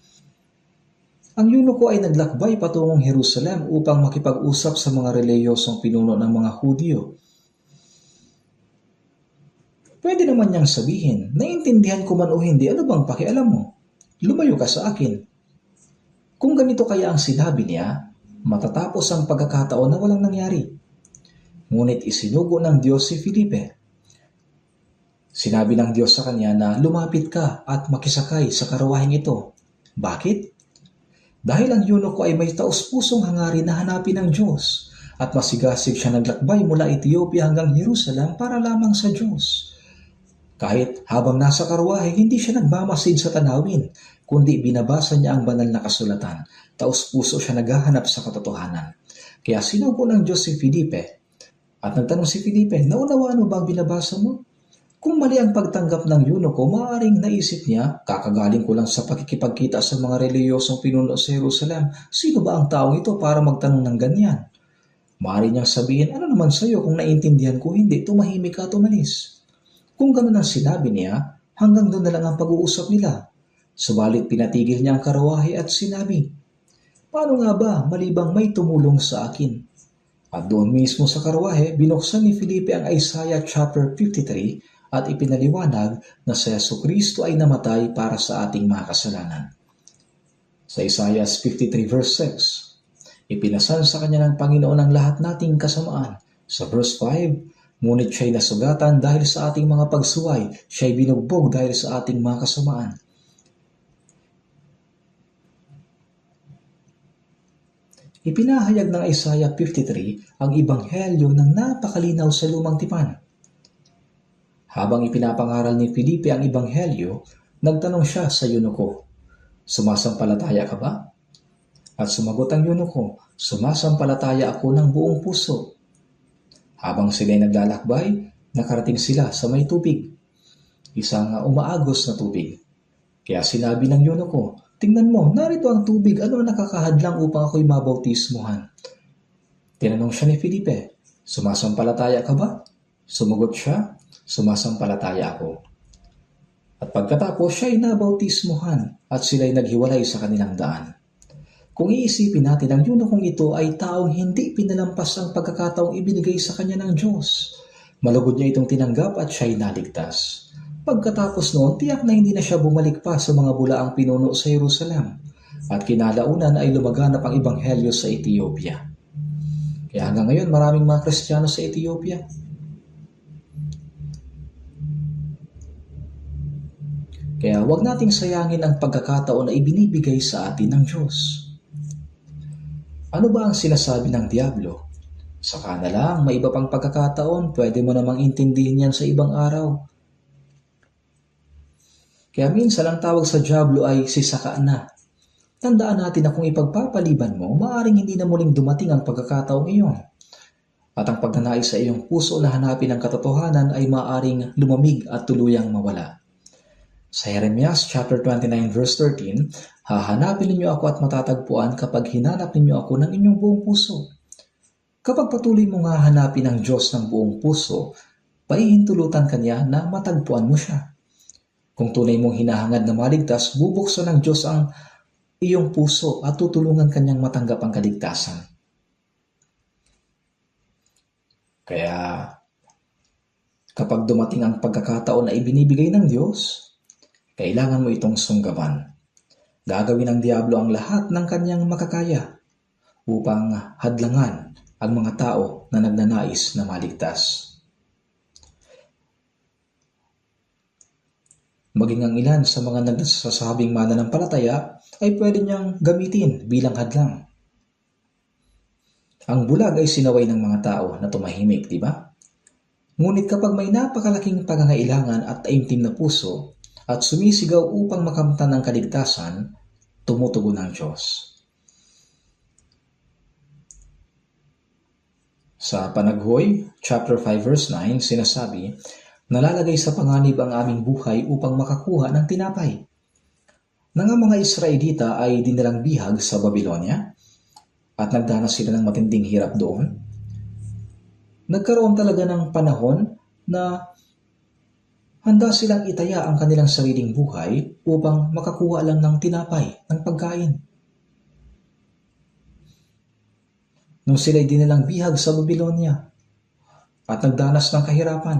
Ang eunuko ay naglakbay patungong Jerusalem upang makipag-usap sa mga relihiyosong pinuno ng mga Hudyo. Pwede naman niyang sabihin, "Naiintindihan ko man o hindi, ano bang pakialam mo? Lumayo ka sa akin." Kung ganito kaya ang sinabi niya, matatapos ang pagkakataon na walang nangyari. Ngunit isinugo ng Diyos si Felipe. Sinabi ng Diyos sa kanya na lumapit ka at makisakay sa karawaheng ito. Bakit? Dahil ang eunuko ay may taus-pusong hangarin na hanapin ng Diyos at masigasig siya naglakbay mula Ethiopia hanggang Jerusalem para lamang sa Diyos. Kahit habang nasa karwahe, hindi siya nagmamasid sa tanawin, kundi binabasa niya ang banal na kasulatan. Taus-puso siya naghahanap sa katotohanan. Kaya sinugo ng Diyos si Felipe. At nagtanong si Felipe, "Naunawaan mo ba ang binabasa mo?" Kung mali ang pagtanggap ng eunuko, maaaring naisip niya, "Kakagaling ko lang sa pakikipagkita sa mga relihiyosong pinuno sa Jerusalem. Sino ba ang taong ito para magtanong ng ganyan?" Maaari niyang sabihin, ano naman sa'yo kung naiintindihan ko, hindi, tumahimik ka at umalis. Kung gano'n ang sinabi niya, hanggang doon na lang ang pag-uusap nila. Subalit pinatigil niya ang karawahe at sinabi, paano nga ba malibang may tumulong sa akin? At doon mismo sa karawahe, binuksan ni Felipe ang Isaiah chapter 53 at ipinaliwanag na si Jesucristo ay namatay para sa ating mga kasalanan. Sa Isaiah 53 verse 6, ipinasan sa kanya ng Panginoon ang lahat nating kasamaan. Sa verse 5, ngunit siya'y nasugatan dahil sa ating mga pagsuway, siya'y binugbog dahil sa ating mga kasamaan. Ipinahayag ng Isaiah 53 ang ebanghelyo ng napakalinaw sa lumang tipan. Habang ipinapangaral ni Felipe ang ebanghelyo, nagtanong siya sa eunuko, sumasampalataya ka ba? At sumagot ang eunuko, sumasampalataya ako ng buong puso. Habang sila'y naglalakbay, nakarating sila sa may tubig, isang umaagos na tubig. Kaya sinabi ng eunuko, tingnan mo, narito ang tubig, ano ang nakakahadlang upang ako'y mabautismuhan? Tinanong siya ni Felipe, sumasampalataya ka ba? Sumagot siya, sumasampalataya ako. At pagkatapos siya'y nabautismuhan at sila'y naghiwalay sa kanilang daan. Kung iisipin natin, ang yunokong ito ay taong hindi pinalampas ang pagkakataong ibinigay sa kanya ng Diyos. Malugod niya itong tinanggap at siya'y naligtas. Pagkatapos noon, tiyak na hindi na siya bumalik pa sa mga bulaang pinuno sa Jerusalem. At kinalaunan ay lumaganap ang ebanghelyo sa Ethiopia. Kaya hanggang ngayon, maraming mga Kristiyano sa Ethiopia. Kaya huwag nating sayangin ang pagkakataon na ibinibigay sa atin ng Diyos. Ano ba ang sinasabi ng Diablo? Saka na lang, may iba pang pagkakataon, pwede mo namang intindihin yan sa ibang araw. Kaya minsan ang tawag sa Diablo ay sisaka na. Tandaan natin na kung ipagpapaliban mo, maaaring hindi na muling dumating ang pagkakataong iyon. At ang pagnanais sa iyong puso na hanapin ang katotohanan ay maaaring lumamig at tuluyang mawala. Sa Jeremias chapter 29 verse 13, hahanapin ninyo ako at matatagpuan kapag hinanap ninyo ako ng inyong buong puso. Kapag patuloy mong hahanapin ang Diyos ng buong puso, paihintulutan kanya na matagpuan mo siya. Kung tunay mong hinahangad na maligtas, bubuksan ng Diyos ang iyong puso at tutulungan kanyang matanggap ang kaligtasan. Kaya, kapag dumating ang pagkakataon na ibinibigay ng Diyos, kailangan mo itong sunggaban. Gagawin ng Diablo ang lahat ng kanyang makakaya upang hadlangan ang mga tao na nagnanais na maligtas. Maging ang ilan sa mga nagsasabing mananampalataya ay pwede niyang gamitin bilang hadlang. Ang bulag ay sinaway ng mga tao na tumahimik, di ba? Ngunit kapag may napakalaking pangangailangan at taimtim na puso at sumisigaw upang makamtan ng kaligtasan, tumutugon ang Diyos. Sa Panaghoy, chapter 5 verse 9, sinasabi, nalalagay sa panganib ang aming buhay upang makakuha ng tinapay. Nang ang mga Israelita ay dinalang bihag sa Babylonia at nagdanas sila ng matinding hirap doon, nagkaroon talaga ng panahon na handa silang itaya ang kanilang sariling buhay upang makakuha lang ng tinapay, ng pagkain. Nung sila'y dinalang bihag sa Babylonia at nagdanas ng kahirapan,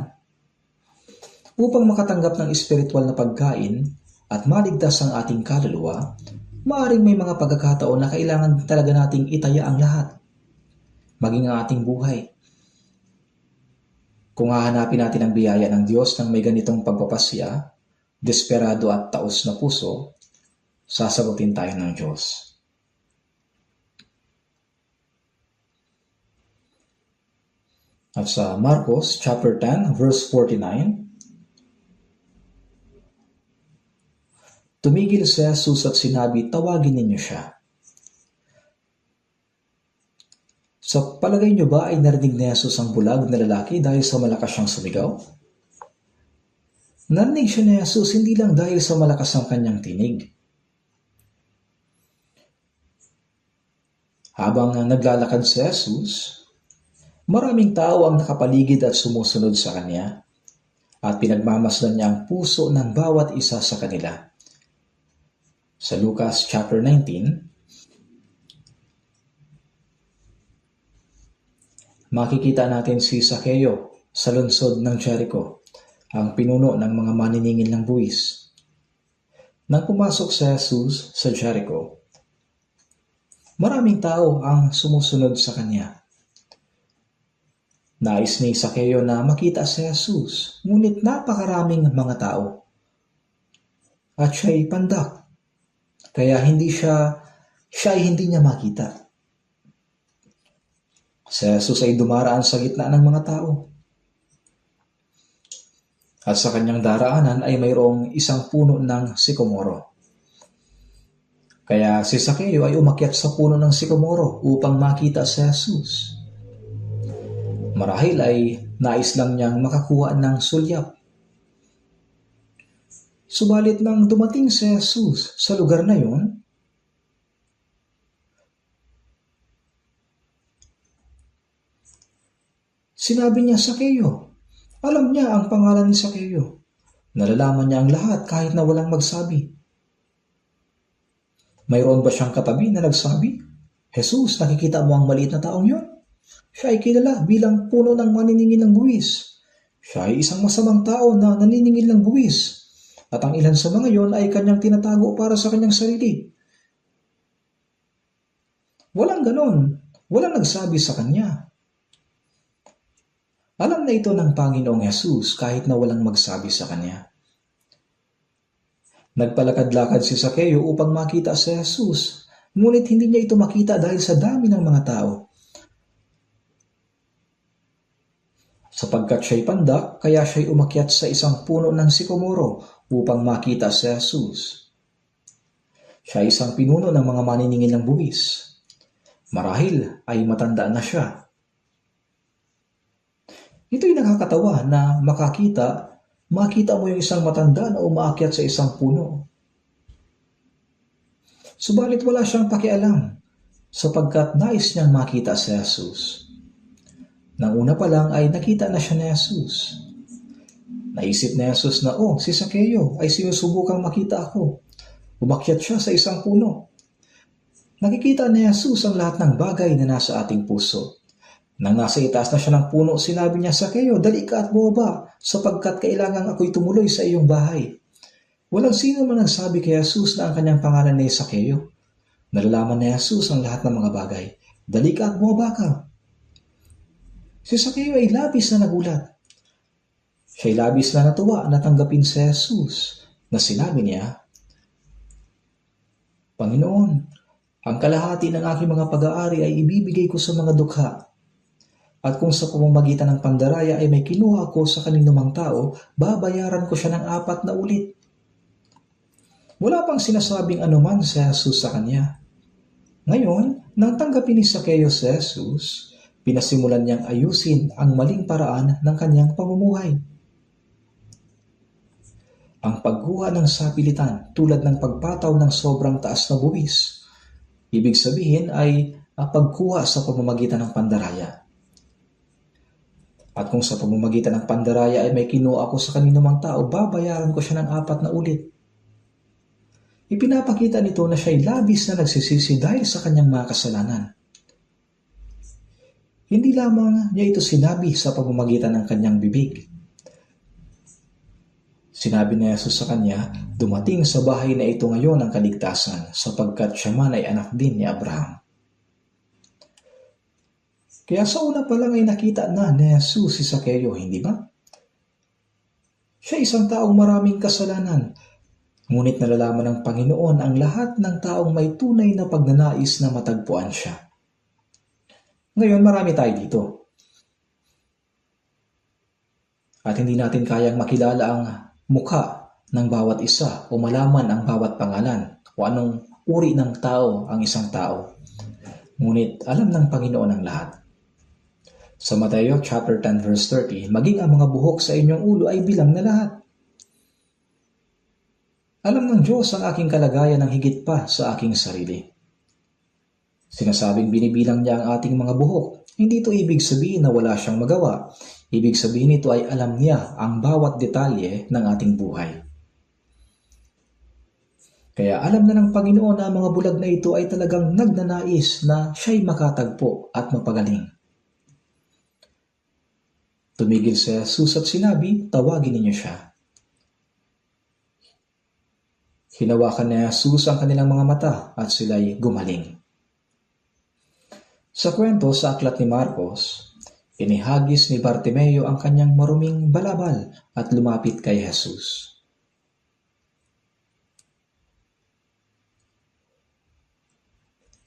upang makatanggap ng espiritual na pagkain at maligtas ang ating kaluluwa, maaaring may mga pagkakataon na kailangan talaga nating itaya ang lahat, maging ang ating buhay. Kung hahanapin natin ang biyaya ng Diyos ng may ganitong pagpapasya, desperado at taos na puso, sasagutin tayo ng Diyos. At sa Marcos chapter 10 verse 49, tumigil si Jesus at sinabi, tawagin ninyo siya. Sa palagay niyo ba ay narinig ni Jesus ang bulag na lalaki dahil sa malakas siyang sumigaw? Narinig siya ni Jesus hindi lang dahil sa malakas ang kanyang tinig. Habang naglalakad si Jesus, Maraming tao ang nakapaligid at sumusunod sa kanya at pinagmamasdan niya ang puso ng bawat isa sa kanila. Sa Lucas chapter 19, makikita natin si Zaccheo sa lungsod ng Jericho, ang pinuno ng mga maniningil ng buwis. Nang pumasok si Jesus sa Jericho, maraming tao ang sumusunod sa kanya. Nais ni Zaccheo na makita si Jesus, ngunit napakaraming mga tao. At siya'y pandak, kaya siya ay hindi niya makita. Si Jesus ay dumaraan sa gitna ng mga tao. At sa kanyang daraanan ay mayroong isang puno ng sikomoro. Kaya si Zaccheo ay umakyat sa puno ng sikomoro upang makita si Jesus. Marahil ay nais lang niyang makakuha ng sulyap. Subalit nang dumating si Jesus sa lugar na yun, sinabi niya, Zaccheo. Alam niya ang pangalan ni Zaccheo. Nalalaman niya ang lahat kahit na walang magsabi. Mayroon ba siyang katabi na nagsabi, Jesus, nakikita mo ang maliit na taong yun? Siya ay kilala bilang puno ng maniningil ng buwis. Siya ay isang masamang tao na naniningil ng buwis. At ang ilan sa mga yon ay kanyang tinatago para sa kanyang sarili. Walang ganon. Walang nagsabi sa kanya. Alam na ito ng Panginoong Jesus kahit na walang magsabi sa kanya. Nagpalakad-lakad si Zaccheo upang makita si Jesus, ngunit hindi niya ito makita dahil sa dami ng mga tao. Sapagkat siya'y pandak, kaya siya'y umakyat sa isang puno ng sikomoro upang makita si Jesus. Siya ay isang pinuno ng mga maniningil ng buwis. Marahil ay matanda na siya. Ito'y nakakatawa na makita mo yung isang matanda na umaakyat sa isang puno. Subalit wala siyang pakialam sapagkat nais niyang makita si Jesus. Nang una pa lang ay nakita na siya ni Jesus. Naisip ni Jesus na, si Zaccheo ay sinusubukang makita ako. Umakyat siya sa isang puno. Nakikita ni Jesus ang lahat ng bagay na nasa ating puso. Nang nasa itaas na siya ng puno, sinabi niya, Zaccheo, dali ka at bumaba, sapagkat kailangan ako'y tumuloy sa iyong bahay. Walang sino man nagsabi kay Jesus na ang kanyang pangalan ay Zaccheo. Nalalaman ni Jesus ang lahat ng mga bagay. Dali ka at bumaba ka. Si Zaccheo ay labis na nagulat. Siya'y labis na natuwa na tanggapin si Jesus na sinabi niya, Panginoon, ang kalahati ng aking mga pag-aari ay ibibigay ko sa mga dukha. At kung sa pamamagitan ng pandaraya ay may kinuha ako sa kaninumang tao, babayaran ko siya ng 4 na ulit. Wala pang sinasabing anuman si Jesus sa kanya. Ngayon, nang tanggapin ni Zaccheo si Jesus, pinasimulan niyang ayusin ang maling paraan ng kanyang pamumuhay. Ang pagkuha ng sapilitan tulad ng pagpataw ng sobrang taas na buwis, ibig sabihin ay pagkuha sa pamamagitan ng pandaraya. At kung sa pamamagitan ng pandaraya ay may kinuha ako sa kaninumang tao, babayaran ko siya ng 4 na ulit. Ipinapakita nito na siya'y labis na nagsisisi dahil sa kanyang mga kasalanan. Hindi lamang niya ito sinabi sa pamamagitan ng kanyang bibig. Sinabi ni Jesus sa kanya, dumating sa bahay na ito ngayon ang kaligtasan, sapagkat siya man ay anak din ni Abraham. Kaya sa una pa lang ay nakita na ni Jesus si Zaccheo, hindi ba? Siya isang taong maraming kasalanan, ngunit nalalaman ng Panginoon ang lahat ng taong may tunay na pagnanais na matagpuan siya. Ngayon marami tayo dito. At hindi natin kayang makilala ang mukha ng bawat isa o malaman ang bawat pangalan o anong uri ng tao ang isang tao. Ngunit alam ng Panginoon ang lahat. Sa Mateo chapter 10 verse 30, maging ang mga buhok sa inyong ulo ay bilang na lahat. Alam ng Diyos ang aking kalagayan ng higit pa sa aking sarili. Sinasabing binibilang niya ang ating mga buhok Hindi ito ibig sabihin na wala siyang magawa. Ibig sabihin nito ay alam niya ang bawat detalye ng ating buhay. Kaya alam na ng Panginoon na ang mga bulag na ito ay talagang nagnanais na siya'y makatagpo at mapagaling. Tumigil si Jesus at sinabi, tawagin ninyo siya. Hinawakan ni Jesus ang kanilang mga mata at sila'y gumaling. Sa kwento sa aklat ni Marcos, inihagis ni Bartimeo ang kanyang maruming balabal at lumapit kay Jesus.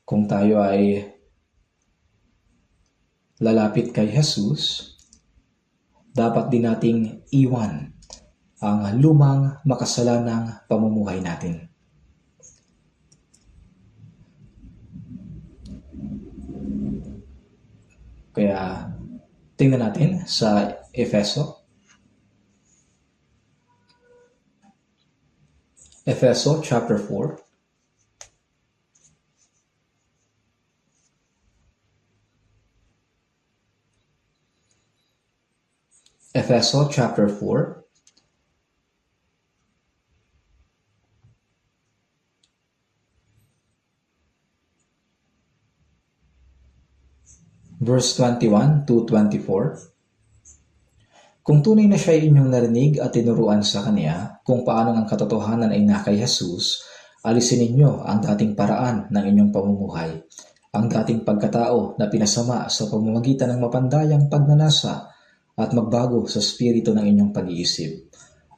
Kung tayo ay lalapit kay Jesus, dapat din nating iwan ang lumang makasalanang pamumuhay natin. Kaya tingnan natin sa Efeso chapter 4. Efeso chapter 4. Verse 21 to 24. Kung tunay na siya ay inyong narinig at tinuruan sa kanya kung paano ang katotohanan ay nakay Jesus, alisin ninyo ang dating paraan ng inyong pamumuhay, ang dating pagkatao na pinasama sa pamamagitan ng mapandayang pagnanasa at magbago sa spirito ng inyong pag-iisip,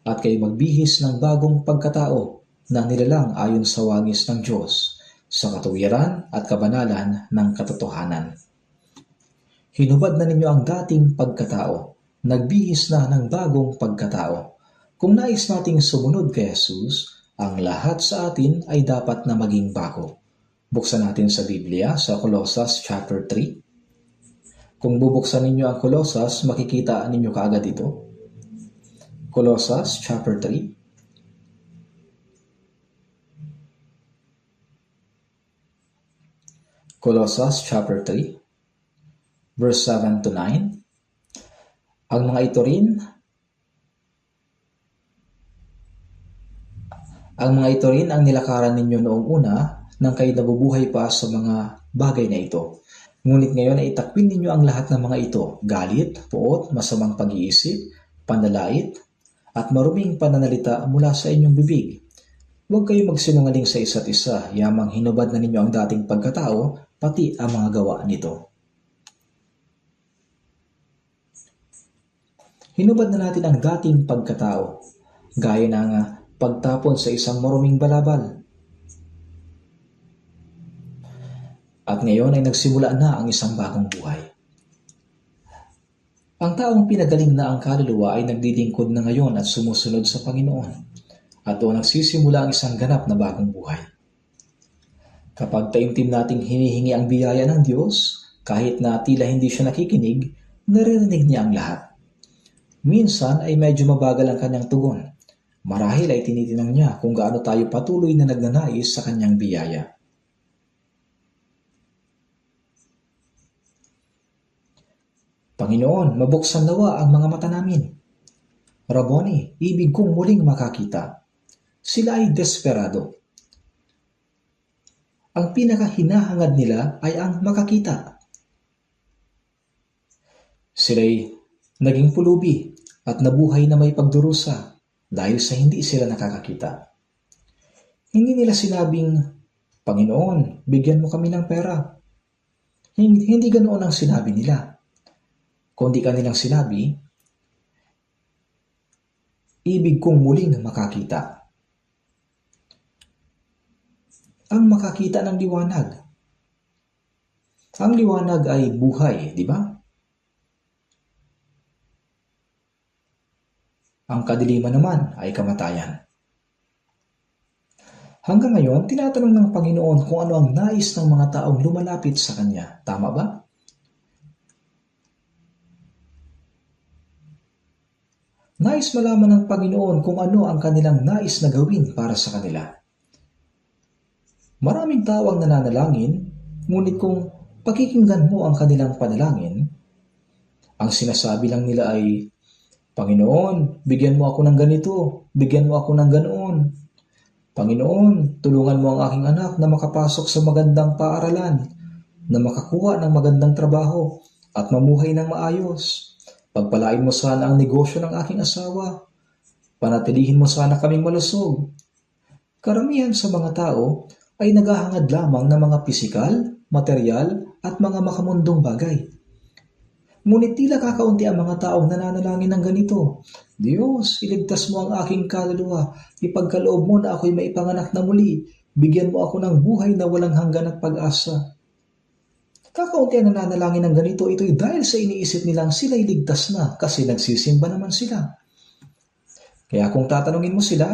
at kayo magbihis ng bagong pagkatao na nilalang ayon sa wangis ng Diyos, sa katuwiran at kabanalan ng katotohanan. Hinubad na ninyo ang dating pagkatao, nagbihis na ng bagong pagkatao. Kung nais nating sumunod kay Jesus, ang lahat sa atin ay dapat na maging bago. Buksan natin sa Biblia sa Colossus chapter 3. Kung bubuksan ninyo ang Colossus, makikita ninyo kaagad ito. Colossus chapter 3. Colossus chapter 3, verse 7 to 9. Ang mga ito rin ang nilakaran ninyo noong una nang kayo nabubuhay pa sa mga bagay na ito. Ngunit ngayon ay itakwin ninyo ang lahat ng mga ito, galit, puot, masamang pag-iisip, panlalait, at maruming pananalita mula sa inyong bibig. Huwag kayong magsinungaling sa isa't isa, yamang hinubad na ninyo ang dating pagkatao, pati ang mga gawa nito. Hinubad na natin ang dating pagkatao, gaya ng pagtapon sa isang maruming balabal. At ngayon ay nagsimula na ang isang bagong buhay. Ang taong pinagaling na ang kaluluwa ay nagdilingkod na ngayon at sumusunod sa Panginoon. At doon nagsisimula ang isang ganap na bagong buhay. Kapag taimtim nating hinihingi ang biyaya ng Diyos, kahit na tila hindi siya nakikinig, naririnig niya ang lahat. Minsan ay medyo mabagal ang kanyang tugon. Marahil ay tinitinang niya kung gaano tayo patuloy na nagnanais sa kanyang biyaya. Panginoon, mabuksan nawa ang mga mata namin. Rabboni, ibig kong muling makakita. Sila ay desperado. Ang pinakahinahangad nila ay ang makakita. Sila'y naging pulubi at nabuhay na may pagdurusa dahil sa hindi sila nakakakita. Hindi nila sinabing, Panginoon, bigyan mo kami ng pera. Hindi ganoon ang sinabi nila. Kundi kanilang sinabi, ibig kong muling makakita. Ang makakita ng liwanag. Ang liwanag ay buhay, di ba? Ang kadiliman naman ay kamatayan. Hanggang ngayon, tinatanong ng Panginoon kung ano ang nais ng mga taong lumalapit sa Kanya. Tama ba? Nais malaman ng Panginoon kung ano ang kanilang nais na gawin para sa kanila. Maraming tao ang nananalangin, ngunit kung pakikinggan mo ang kanilang panalangin, ang sinasabi lang nila ay, Panginoon, bigyan mo ako ng ganito, bigyan mo ako ng ganoon. Panginoon, tulungan mo ang aking anak na makapasok sa magandang paaralan, na makakuha ng magandang trabaho at mamuhay ng maayos. Pagpalain mo sana ang negosyo ng aking asawa. Panatilihin mo sana kaming malusog. Karamihan sa mga tao ay naghahangad lamang ng mga pisikal, material at mga makamundong bagay. Ngunit tila kakaunti ang mga taong nananalangin ng ganito. Diyos, iligtas mo ang aking kaluluwa. Ipagkaloob mo na ako'y maipanganak na muli. Bigyan mo ako ng buhay na walang hanggan at pag-asa. Kakaunti ang nananalangin ng ganito, ito'y dahil sa iniisip nilang sila'y ligtas na kasi nagsisimba naman sila. Kaya kung tatanungin mo sila,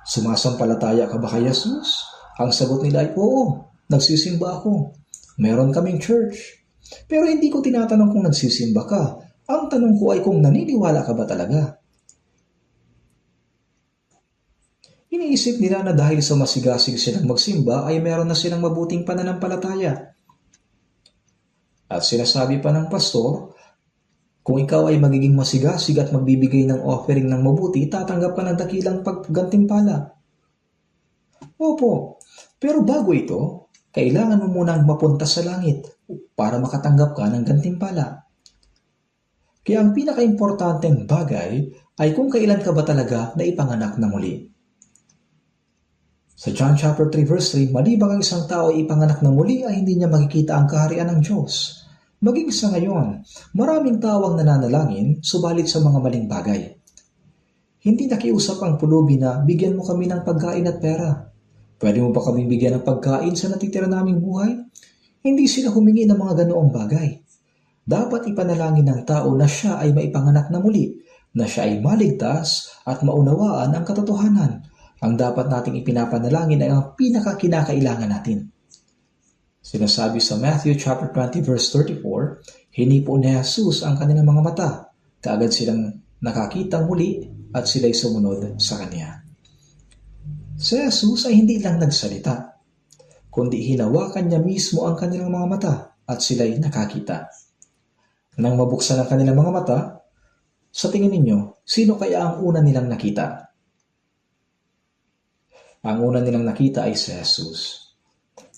sumasampalataya ka ba kay Jesus? Ang sagot nila ay, oo, nagsisimba ako. Meron kaming church. Pero hindi ko tinatanong kung nagsisimba ka. Ang tanong ko ay kung naniniwala ka ba talaga. Iniisip nila na dahil sa masigasig silang magsimba ay meron na silang mabuting pananampalataya. At sinasabi pa ng pastor, kung ikaw ay magiging masigasig at magbibigay ng offering ng mabuti, tatanggap ka ng dakilang paggantimpala. Opo, pero bago ito, kailangan mo munang mapunta sa langit para makatanggap ka ng gantimpala. Kaya ang pinaka-importanteng bagay ay kung kailan ka ba talaga na ipanganak na muli. Sa John chapter 3 verse 3, malibang ang isang tao ay ipanganak na muli ay hindi niya makikita ang kaharian ng Diyos. Maging sa ngayon, maraming tao ang nananalangin subalit sa mga maling bagay. Hindi nakiusap ang pulubi na bigyan mo kami ng pagkain at pera. Pwede mo ba kami bigyan ng pagkain sa natitira naming buhay? Hindi sila humingi ng mga ganoong bagay. Dapat ipanalangin ng tao na siya ay maipanganak na muli, na siya ay maligtas at maunawaan ang katotohanan. Ang dapat nating ipinapanalangin ay ang pinakakinakailangan natin. Sinasabi sa Matthew chapter 20 verse 34, hinipo ni Jesus ang kanilang mga mata, kaagad silang nakakitang muli at sila'y sumunod sa Kanya. Si Jesus ay hindi lang nagsalita, kundi hinawakan niya mismo ang kanilang mga mata at sila'y nakakita. Nang mabuksan ang kanilang mga mata, sa tingin ninyo, sino kaya ang una nilang nakita? Ang una nilang nakita ay si Jesus.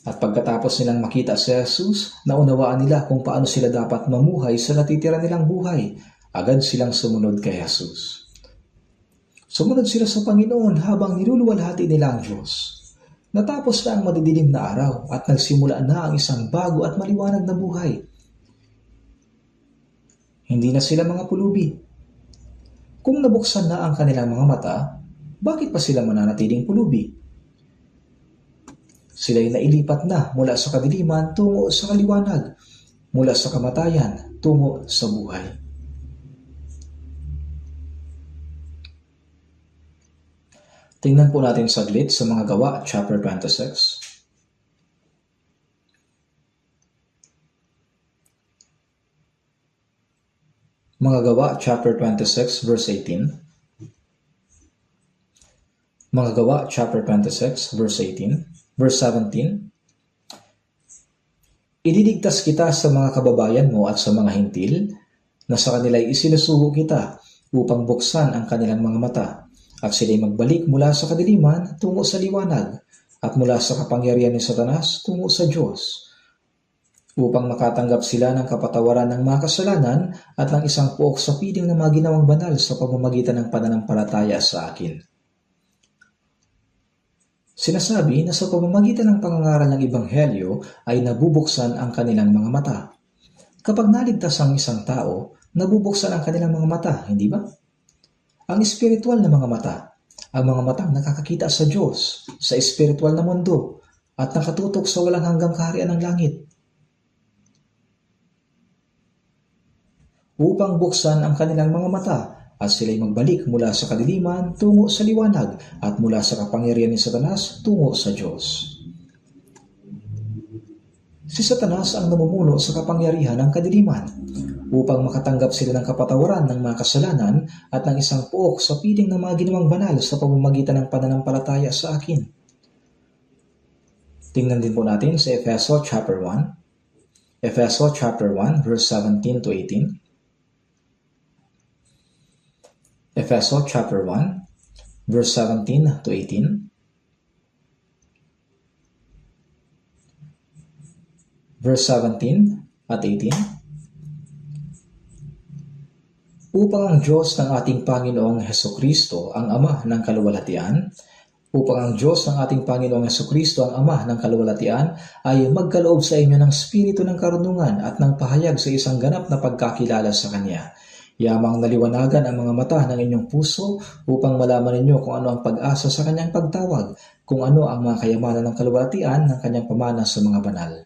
At pagkatapos nilang makita si Jesus, naunawaan nila kung paano sila dapat mamuhay sa natitira nilang buhay. Agad silang sumunod kay Jesus. Sumunod sila sa Panginoon habang niluluwalhati nila ang Diyos. Natapos na ang madidilim na araw at nagsimula na ang isang bago at maliwanag na buhay. Hindi na sila mga pulubi. Kung nabuksan na ang kanilang mga mata, bakit pa sila mananatiling pulubi? Sila'y nailipat na mula sa kadiliman tungo sa kaliwanag, mula sa kamatayan tungo sa buhay. Tingnan po natin saglit sa mga Gawa, chapter 26. Mga Gawa, chapter 26, verse 18. Mga Gawa, chapter 26, verse 18. Verse 17, Idiligtas kita sa mga kababayan mo at sa mga hintil, na sa kanila'y isinusugo kita upang buksan ang kanilang mga mata, at sila'y magbalik mula sa kadiliman tungo sa liwanag, at mula sa kapangyarihan ni Satanas tungo sa Diyos, upang makatanggap sila ng kapatawaran ng mga kasalanan at ng isang puok sa piling ng mga ginawang banal sa pamamagitan ng pananampalataya sa akin. Sinasabi na sa pamamagitan ng pangangaral ng Ebanghelyo ay nabubuksan ang kanilang mga mata. Kapag naligtas ang isang tao, nabubuksan ang kanilang mga mata, hindi ba? Ang espiritual na mga mata, ang mga matang nakakakita sa Diyos, sa espiritual na mundo, at nakatutok sa walang hanggang kaharian ng langit. Upang buksan ang kanilang mga mata, at sila'y magbalik mula sa kadiliman tungo sa liwanag at mula sa kapangyarihan ni Satanas tungo sa Diyos. Si Satanas ang namumuno sa kapangyarihan ng kadiliman upang makatanggap sila ng kapatawaran ng mga kasalanan at ng isang puok sa piling ng mga ginawang banal sa pamamagitan ng pananampalataya sa akin. Tingnan din po natin sa Efeso chapter 1. Efeso chapter 1 verse 17 to 18. Efeso chapter 1 verse 17 to 18. Verse 17 at 18. Upang ang Diyos ng ating Panginoong Hesukristo, ang Ama ng kaluwalhatian, ay magkaloob sa inyo ng spirito ng karunungan at ng pahayag sa isang ganap na pagkakilala sa Kanya. Yamang naliwanagan ang mga mata ng inyong puso upang malaman ninyo kung ano ang pag-asa sa Kanyang pagtawag, kung ano ang mga kayamanan ng kaluwalhatian ng Kanyang pamana sa mga banal.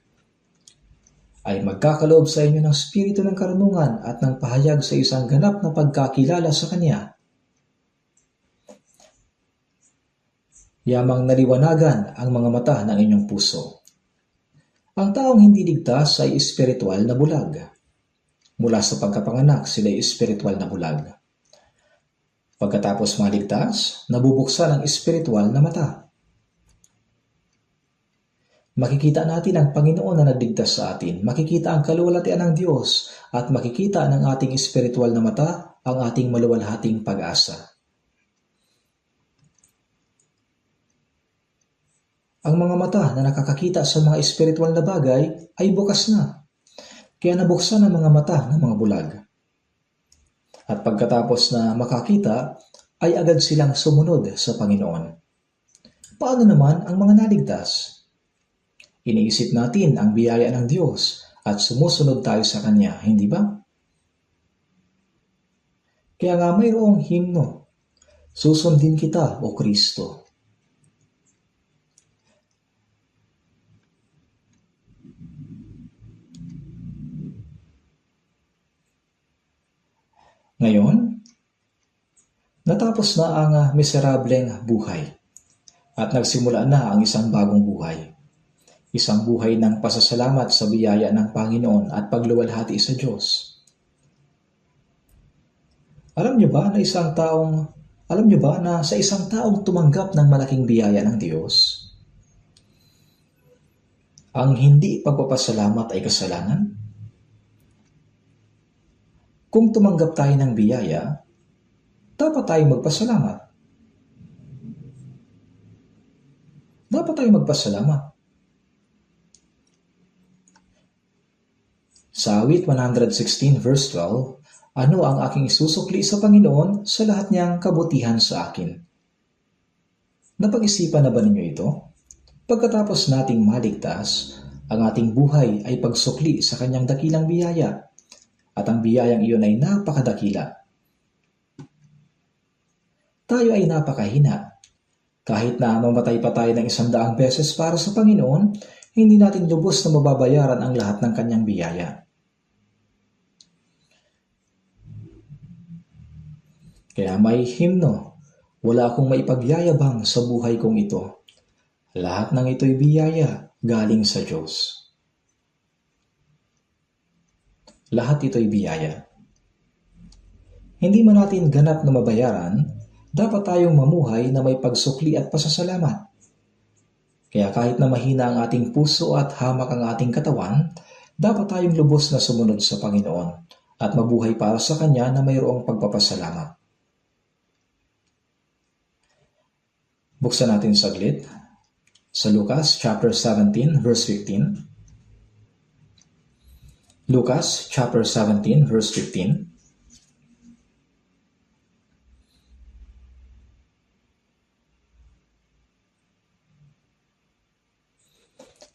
Ay magkakaloob sa inyo ng spirito ng karunungan at ng pahayag sa isang ganap na pagkakilala sa Kanya. Yamang naliwanagan ang mga mata ng inyong puso. Ang taong hindi ligtas ay espiritual na bulag. Mula sa pagkapanganak, sila ay espiritual na bulag. Pagkatapos maligtas, nabubuksan ang espiritual na mata. Makikita natin ang Panginoon na nagligtas sa atin, makikita ang kaluwalhatian ng Diyos, at makikita ng ating espiritual na mata ang ating maluwalhating pag-asa. Ang mga mata na nakakakita sa mga espiritual na bagay ay bukas na, kaya nabuksan ang mga mata ng mga bulag. At pagkatapos na makakita, ay agad silang sumunod sa Panginoon. Paano naman ang mga naligtas? Iniisip natin ang biyaya ng Diyos at sumusunod tayo sa Kanya, hindi ba? Kaya nga mayroong himno, susundin kita, O Kristo. Ngayon, natapos na ang miserableng buhay at nagsimula na ang isang bagong buhay. Isang buhay ng pasasalamat sa biyaya ng Panginoon at pagluwalhati sa Diyos. Alam niyo ba na sa isang taong tumanggap ng malaking biyaya ng Diyos, ang hindi pagpapasalamat ay kasalanan? Kung tumanggap tayo ng biyaya, dapat tayong magpasalamat. Dapat tayong magpasalamat. Sa awit 116 verse 12, ano ang aking isusukli sa Panginoon sa lahat niyang kabutihan sa akin? Napag-isipan na ba ninyo ito? Pagkatapos nating maligtas, ang ating buhay ay pagsukli sa Kanyang dakilang biyaya, at ang biyayang iyon ay napakadakila. Tayo ay napakahina. Kahit na mamatay pa tayo ng 100 beses para sa Panginoon, hindi natin lubos na mababayaran ang lahat ng Kanyang biyaya. Kaya may himno, wala akong maipagyayabang sa buhay kong ito. Lahat ng ito'y biyaya galing sa Diyos. Lahat ito'y biyaya. Hindi man natin ganap na mabayaran, dapat tayong mamuhay na may pagsukli at pasasalamat. Kaya kahit na mahina ang ating puso at hamak ang ating katawan, dapat tayong lubos na sumunod sa Panginoon at mabuhay para sa Kanya na mayroong pagpapasalamat. Buksan natin saglit sa Lucas chapter 17 verse 15. Lucas chapter 17 verse 15.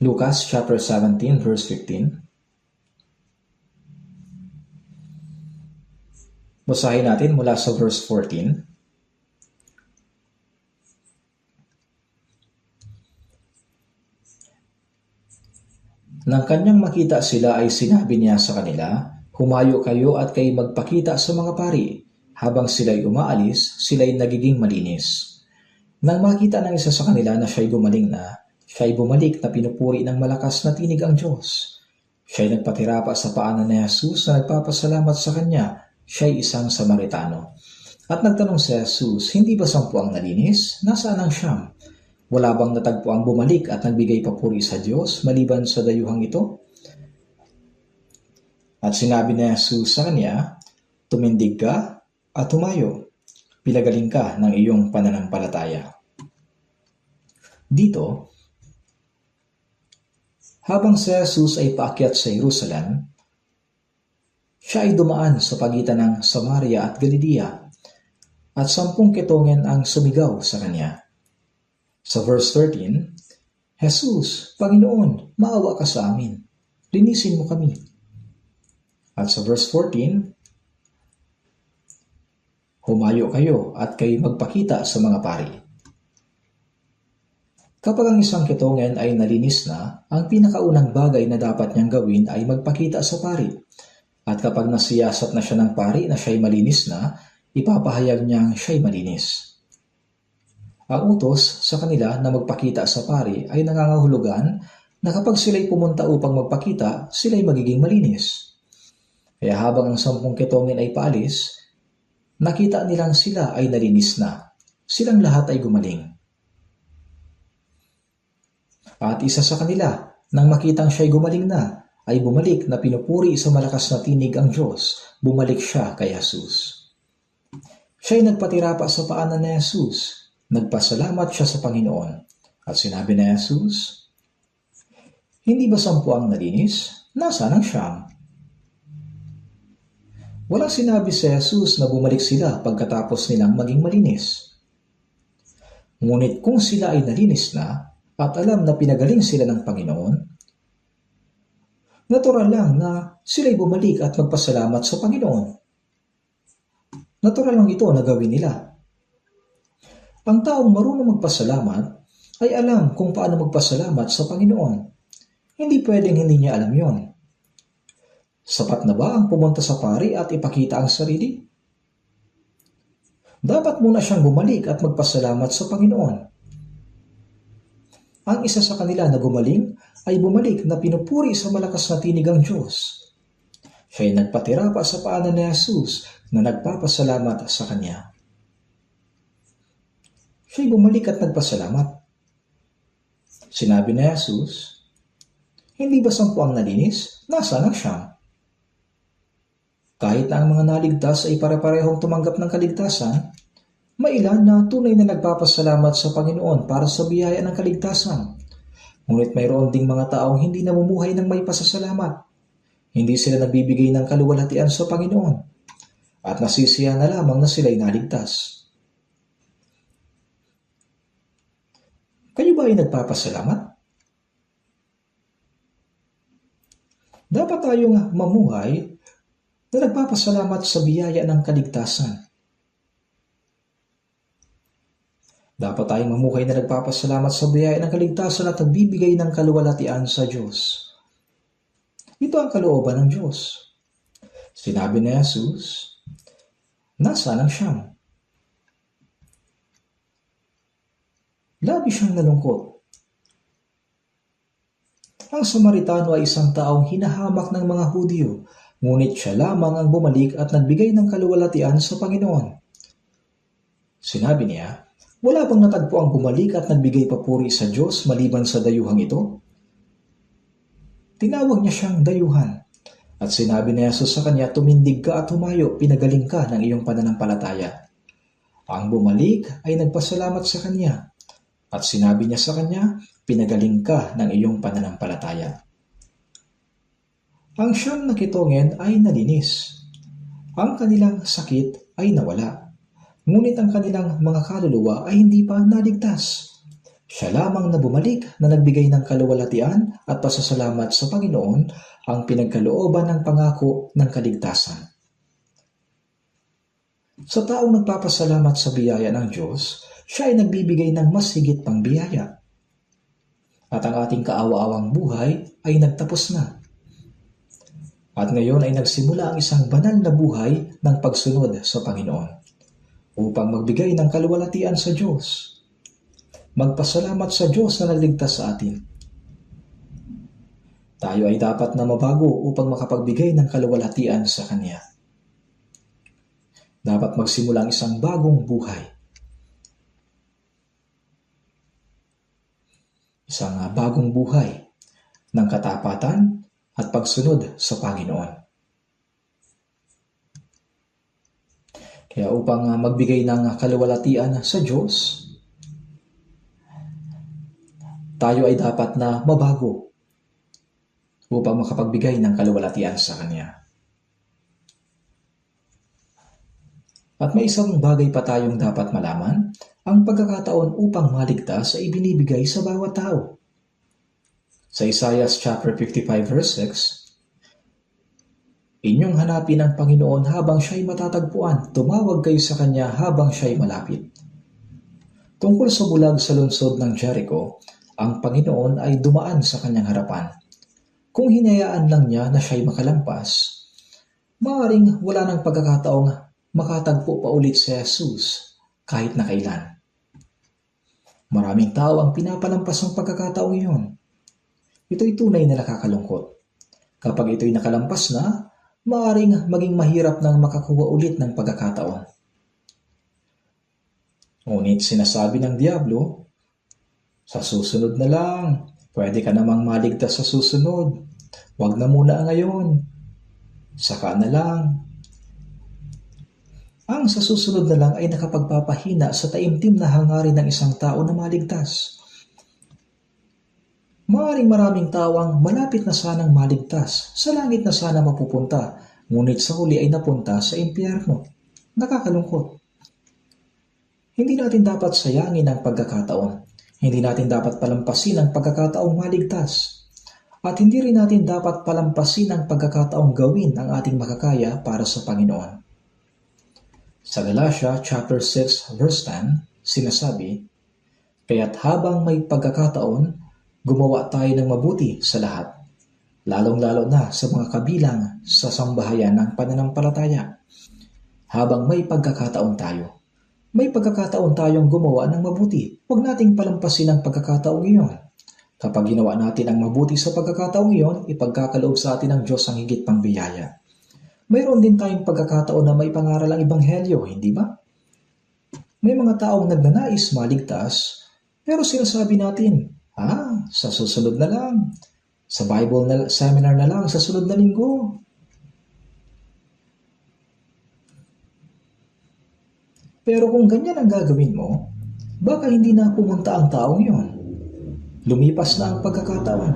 Lucas chapter 17 verse 15. Basahin natin mula sa verse 14. Nang kanyang makita sila ay sinabi niya sa kanila, "Humayo kayo at kayo magpakita sa mga pari." Habang sila'y umaalis, sila'y nagiging malinis. Nang makita ng isa sa kanila na siya'y gumaling na, siya'y bumalik na pinupuri ng malakas na tinig ang Diyos. Siya'y nagpatirapa sa paanan ni Jesus na nagpapasalamat sa kanya. Siya'y isang Samaritano. At nagtanong si Jesus, "Hindi ba 10 ang nalinis? Nasaan ang 9? Wala bang natagpo ang bumalik at nagbigay papuri sa Diyos maliban sa dayuhang ito?" At sinabi ni Jesus sa kanya, tumindig ka at humayo, pinagaling ka ng iyong pananampalataya. Dito, habang si Jesus ay paakyat sa Jerusalem, siya ay dumaan sa pagitan ng Samaria at Galilea at 10 kitongin ang sumigaw sa kanya. Sa verse 13, Jesus, Panginoon, maawa ka sa amin. Linisin mo kami. At sa verse 14, humayo kayo at kayo magpakita sa mga pari. Kapag ang isang kitongin ay nalinis na, ang pinakaunang bagay na dapat niyang gawin ay magpakita sa pari. At kapag nasiyasat na siya ng pari na siya'y malinis na, ipapahayag niyang siya'y malinis. Ang utos sa kanila na magpakita sa pari ay nangangahulugan na kapag sila'y pumunta upang magpakita, sila'y magiging malinis. Kaya habang ang 10 kitongin ay paalis, nakita nilang sila ay nalinis na. Silang lahat ay gumaling. At isa sa kanila, nang makitang siya'y gumaling na, ay bumalik na pinupuri sa malakas na tinig ang Diyos. Bumalik siya kay Jesus. Siya'y nagpatira pa sa paanan ni Jesus. Nagpasalamat siya sa Panginoon. At sinabi ni Jesus, hindi ba 10 ang nalinis? Nasaan ang 9? Walang sinabi si Jesus na bumalik sila pagkatapos nilang maging malinis. Ngunit kung sila ay nalinis na at alam na pinagaling sila ng Panginoon, natural lang na sila'y bumalik at magpasalamat sa Panginoon. Natural lang ito na gawin nila. Ang taong marunong magpasalamat ay alam kung paano magpasalamat sa Panginoon. Hindi pwedeng hindi niya alam yon. Sapat na ba ang pumunta sa pari at ipakita ang sarili? Dapat muna siyang bumalik at magpasalamat sa Panginoon. Ang isa sa kanila na gumaling ay bumalik na pinupuri sa malakas na tinig ang Diyos. Siya'y nagpatira pa sa paanan ni Jesus na nagpapasalamat sa kanya. Siya'y bumalik at nagpasalamat. Sinabi ni Jesus, hindi ba 10 ang nalinis? Nasaan ang 9? Kahit na ang mga naligtas ay pare-parehong tumanggap ng kaligtasan, may ilan na tunay na nagpapasalamat sa Panginoon para sa biyaya ng kaligtasan. Ngunit mayroon ding mga taong hindi namumuhay ng may pasasalamat. Hindi sila nagbibigay ng kaluwalhatian sa Panginoon at nasisiya na lamang na sila'y naligtas. Kayo ba ay nagpapasalamat? Dapat tayong mamuhay na nagpapasalamat sa biyaya ng kaligtasan. Dapat tayong mamuhay na nagpapasalamat sa biyaya ng kaligtasan at nagbibigay ng kaluwalhatian sa Diyos. Ito ang kalooban ng Diyos. Sinabi ni Jesus, nasaan ang 9? Labis siyang nalungkot. Ang Samaritano ay isang taong hinahamak ng mga Hudyo, ngunit siya lamang ang bumalik at nagbigay ng kaluwalhatian sa Panginoon. Sinabi niya, wala bang natagpo ang bumalik at nagbigay papuri sa Diyos maliban sa dayuhang ito? Tinawag niya siyang dayuhan. At sinabi ni Jesus sa kanya, tumindig ka at humayo, pinagaling ka ng iyong pananampalataya. Ang bumalik ay nagpasalamat sa kanya. At sinabi niya sa kanya, pinagaling ka ng iyong pananampalataya. Ang 9 na kitongin ay nalinis. Ang kanilang sakit ay nawala. Ngunit ang kanilang mga kaluluwa ay hindi pa naligtas. Siya lamang na bumalik na nagbigay ng kaluwalhatian at pasasalamat sa Panginoon ang pinagkalooban ng pangako ng kaligtasan. Sa taong nagpapasalamat sa biyaya ng Diyos, siya ay nagbibigay ng mas higit pang biyaya. At ang ating kaawa-awang buhay ay nagtapos na. At ngayon ay nagsimula ang isang banal na buhay ng pagsunod sa Panginoon upang magbigay ng kaluwalhatian sa Diyos. Magpasalamat sa Diyos na nagligtas sa atin. Tayo ay dapat na mabago upang makapagbigay ng kaluwalhatian sa Kanya. Dapat magsimula ang isang bagong buhay. Isang bagong buhay ng katapatan at pagsunod sa Panginoon. Kaya upang magbigay ng kaluwalhatian sa Diyos, tayo ay dapat na mabago upang makapagbigay ng kaluwalhatian sa Kanya. At may isang bagay pa tayong dapat malaman, ang pagkakataon upang maligtas ay ibinibigay sa bawat tao. Sa Isaiah chapter 55 verse 6, inyong hanapin ang Panginoon habang siya'y matatagpuan, tumawag kayo sa Kanya habang siya'y malapit. Tungkol sa bulag sa lungsod ng Jericho, ang Panginoon ay dumaan sa kanyang harapan. Kung hinayaan lang niya na siya'y makalampas, maaaring wala ng pagkakataong makatagpo pa ulit si Jesus kahit na kailan. Maraming tao ang pinapalampas ng pagkakataong iyon. Ito'y tunay na nakakalungkot. Kapag ito'y nakalampas na, maaaring maging mahirap nang makakuha ulit ng pagkakataon. Ngunit sinasabi ng Diablo, sa susunod na lang, pwede ka namang maligtas sa susunod. Huwag na muna ngayon. Saka na lang. Ang sa susunod na lang ay nakapagpapahina sa taimtim na hangarin ng isang tao na maligtas. Maaaring maraming tao ang malapit na sanang maligtas, sa langit na sana mapupunta, ngunit sa huli ay napunta sa impyerno. Nakakalungkot. Hindi natin dapat sayangin ang pagkakataon. Hindi natin dapat palampasin ang pagkakataong maligtas. At hindi rin natin dapat palampasin ang pagkakataong gawin ang ating makakaya para sa Panginoon. Sa Galatia chapter 6 verse 10, sinasabi, kaya't habang may pagkakataon, gumawa tayo ng mabuti sa lahat, lalong-lalo na sa mga kabilang sa sambahayan ng pananampalataya. Habang may pagkakataon tayo, may pagkakataon tayong gumawa ng mabuti. Huwag nating palampasin ang pagkakataong iyon. Kapag ginawa natin ang mabuti sa pagkakataong iyon, ipagkakaloob sa atin ng Diyos ang higit pang biyaya. Mayroon din tayong pagkakataon na may pangaral ang Ebanghelyo, hindi ba? May mga taong nagnanais maligtas, pero sinasabi natin, sa susunod na lang, sa Bible seminar na lang, sa sunod na linggo. Pero kung ganyan ang gagawin mo, baka hindi na pumunta ang taong yon. Lumipas na ang pagkakataon.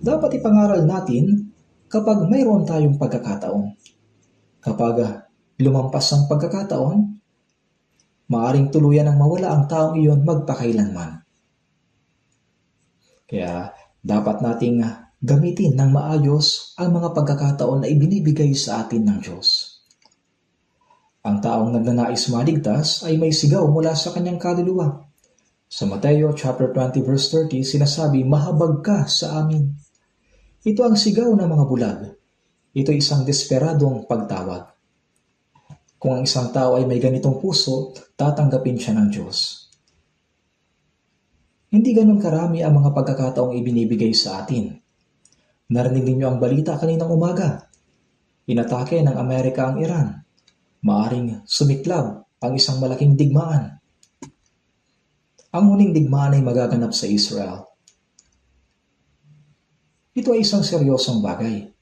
Dapat ipangaral natin kapag mayroon tayong pagkakataon. Kapag lumampas ang pagkakataon, maaring tuluyan ang mawala ang taong iyon magpakailanman. Kaya dapat nating gamitin ng maayos ang mga pagkakataon na ibinibigay sa atin ng Diyos. Ang taong nagnanais maligtas ay may sigaw mula sa kanyang kaluluwa. Sa Mateo chapter 20 verse 30, sinasabi, mahabag ka sa amin. Ito ang sigaw ng mga bulag. Ito isang desperadong pagtawag. Kung ang isang tao ay may ganitong puso, tatanggapin siya ng Diyos. Hindi ganun karami ang mga pagkakataong ibinibigay sa atin. Narinig ninyo ang balita kaninang umaga. Inatake ng Amerika ang Iran. Maaring sumiklab ang isang malaking digmaan. Ang huling digmaan ay magaganap sa Israel. Ito ay isang seryosong bagay.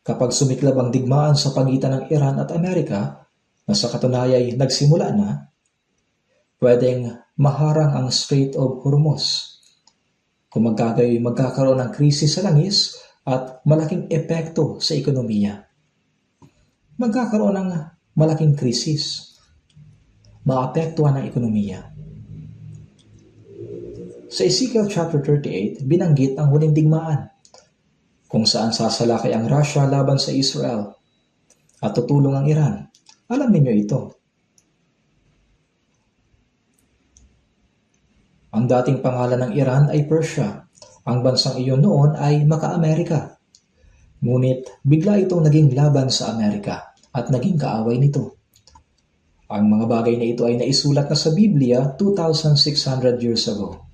Kapag sumiklab ang digmaan sa pagitan ng Iran at Amerika, na sa katunayan ay nagsimula na, pwedeng maharang ang Strait of Hormuz. Kung magkakaroon ng krisis sa langis at malaking epekto sa ekonomiya. Magkakaroon ng malaking krisis. Maapektuhan ang ekonomiya. Sa Ezekiel chapter 38, binanggit ang huling digmaan, kung saan sasalakay ang Russia laban sa Israel at tutulong ang Iran. Alam niyo ito. Ang dating pangalan ng Iran ay Persia. Ang bansang iyon noon ay Maka-Amerika. Ngunit bigla itong naging laban sa Amerika at naging kaaway nito. Ang mga bagay na ito ay naisulat na sa Biblia 2,600 years ago.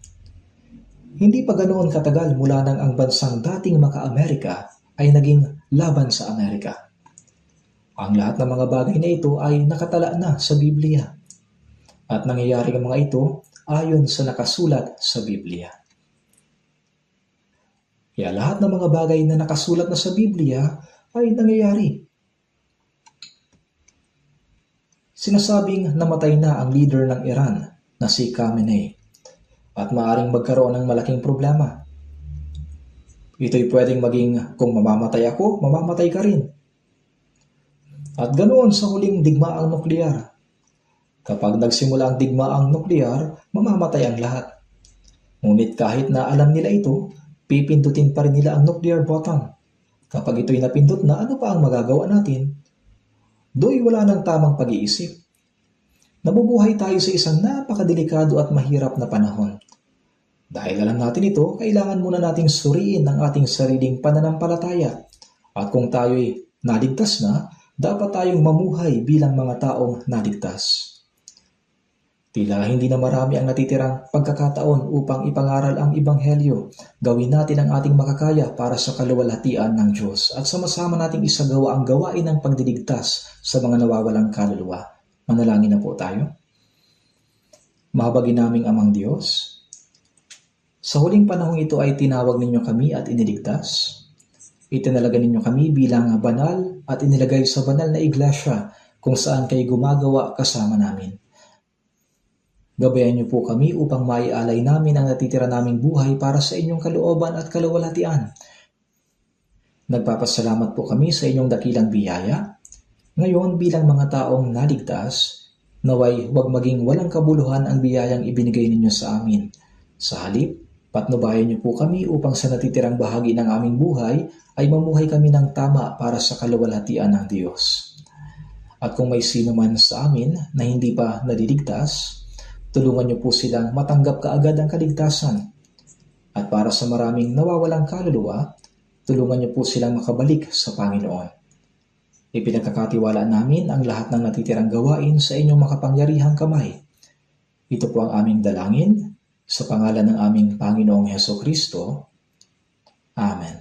Hindi pa ganoon katagal mula nang ang bansang dating Maka-Amerika ay naging laban sa Amerika. Ang lahat ng mga bagay na ito ay nakatala na sa Biblia. At nangyayari ang mga ito ayon sa nakasulat sa Biblia. Kaya lahat ng mga bagay na nakasulat na sa Biblia ay nangyayari. Sinasabing namatay na ang leader ng Iran na si Khamenei at maaaring magkaroon ng malaking problema. Ito'y pwedeng maging kung mamamatay ako, mamamatay ka rin. At ganoon sa huling digmaang nuklear. Kapag nagsimula ang digmaang nuklear, mamamatay ang lahat. Ngunit kahit na alam nila ito, pipindutin pa rin nila ang nuclear button. Kapag ito'y napindot na, ano pa ang magagawa natin? Do'y wala ng tamang pag-iisip. Nabubuhay tayo sa isang napakadelikado at mahirap na panahon. Dahil alam natin ito, kailangan muna nating suriin ang ating sariling pananampalataya. At kung tayo'y naligtas na, dapat tayong mamuhay bilang mga taong naligtas. Tila hindi na marami ang natitirang pagkakataon upang ipangaral ang Ebanghelyo. Gawin natin ang ating makakaya para sa kaluwalhatian ng Diyos at sama-sama nating isagawa ang gawain ng pagdiligtas sa mga nawawalang kaluluwa. Manalangin na po tayo. Mahabagin naming Amang Diyos, sa huling panahong ito ay tinawag ninyo kami at iniligtas. Itinalaga ninyo kami bilang banal at inilagay sa banal na iglesia kung saan kayo gumagawa kasama namin. Gabayan niyo po kami upang maialay namin ang natitira naming buhay para sa inyong kalooban at kaluwalhatian. Nagpapasalamat po kami sa inyong dakilang biyaya. Ngayon bilang mga taong naligtas, naway huwag maging walang kabuluhan ang biyayang ibinigay ninyo sa amin. Sa halip, patnubayan niyo po kami upang sa natitirang bahagi ng aming buhay ay mamuhay kami ng tama para sa kaluwalhatian ng Diyos. At kung may sino man sa amin na hindi pa naliligtas, tulungan niyo po silang matanggap kaagad ang kaligtasan. At para sa maraming nawawalang kaluluwa, tulungan niyo po silang makabalik sa Panginoon. Ipinagkakatiwalaan namin ang lahat ng natitirang gawain sa inyong makapangyarihang kamay. Ito po ang aming dalangin sa pangalan ng aming Panginoong Hesukristo. Amen.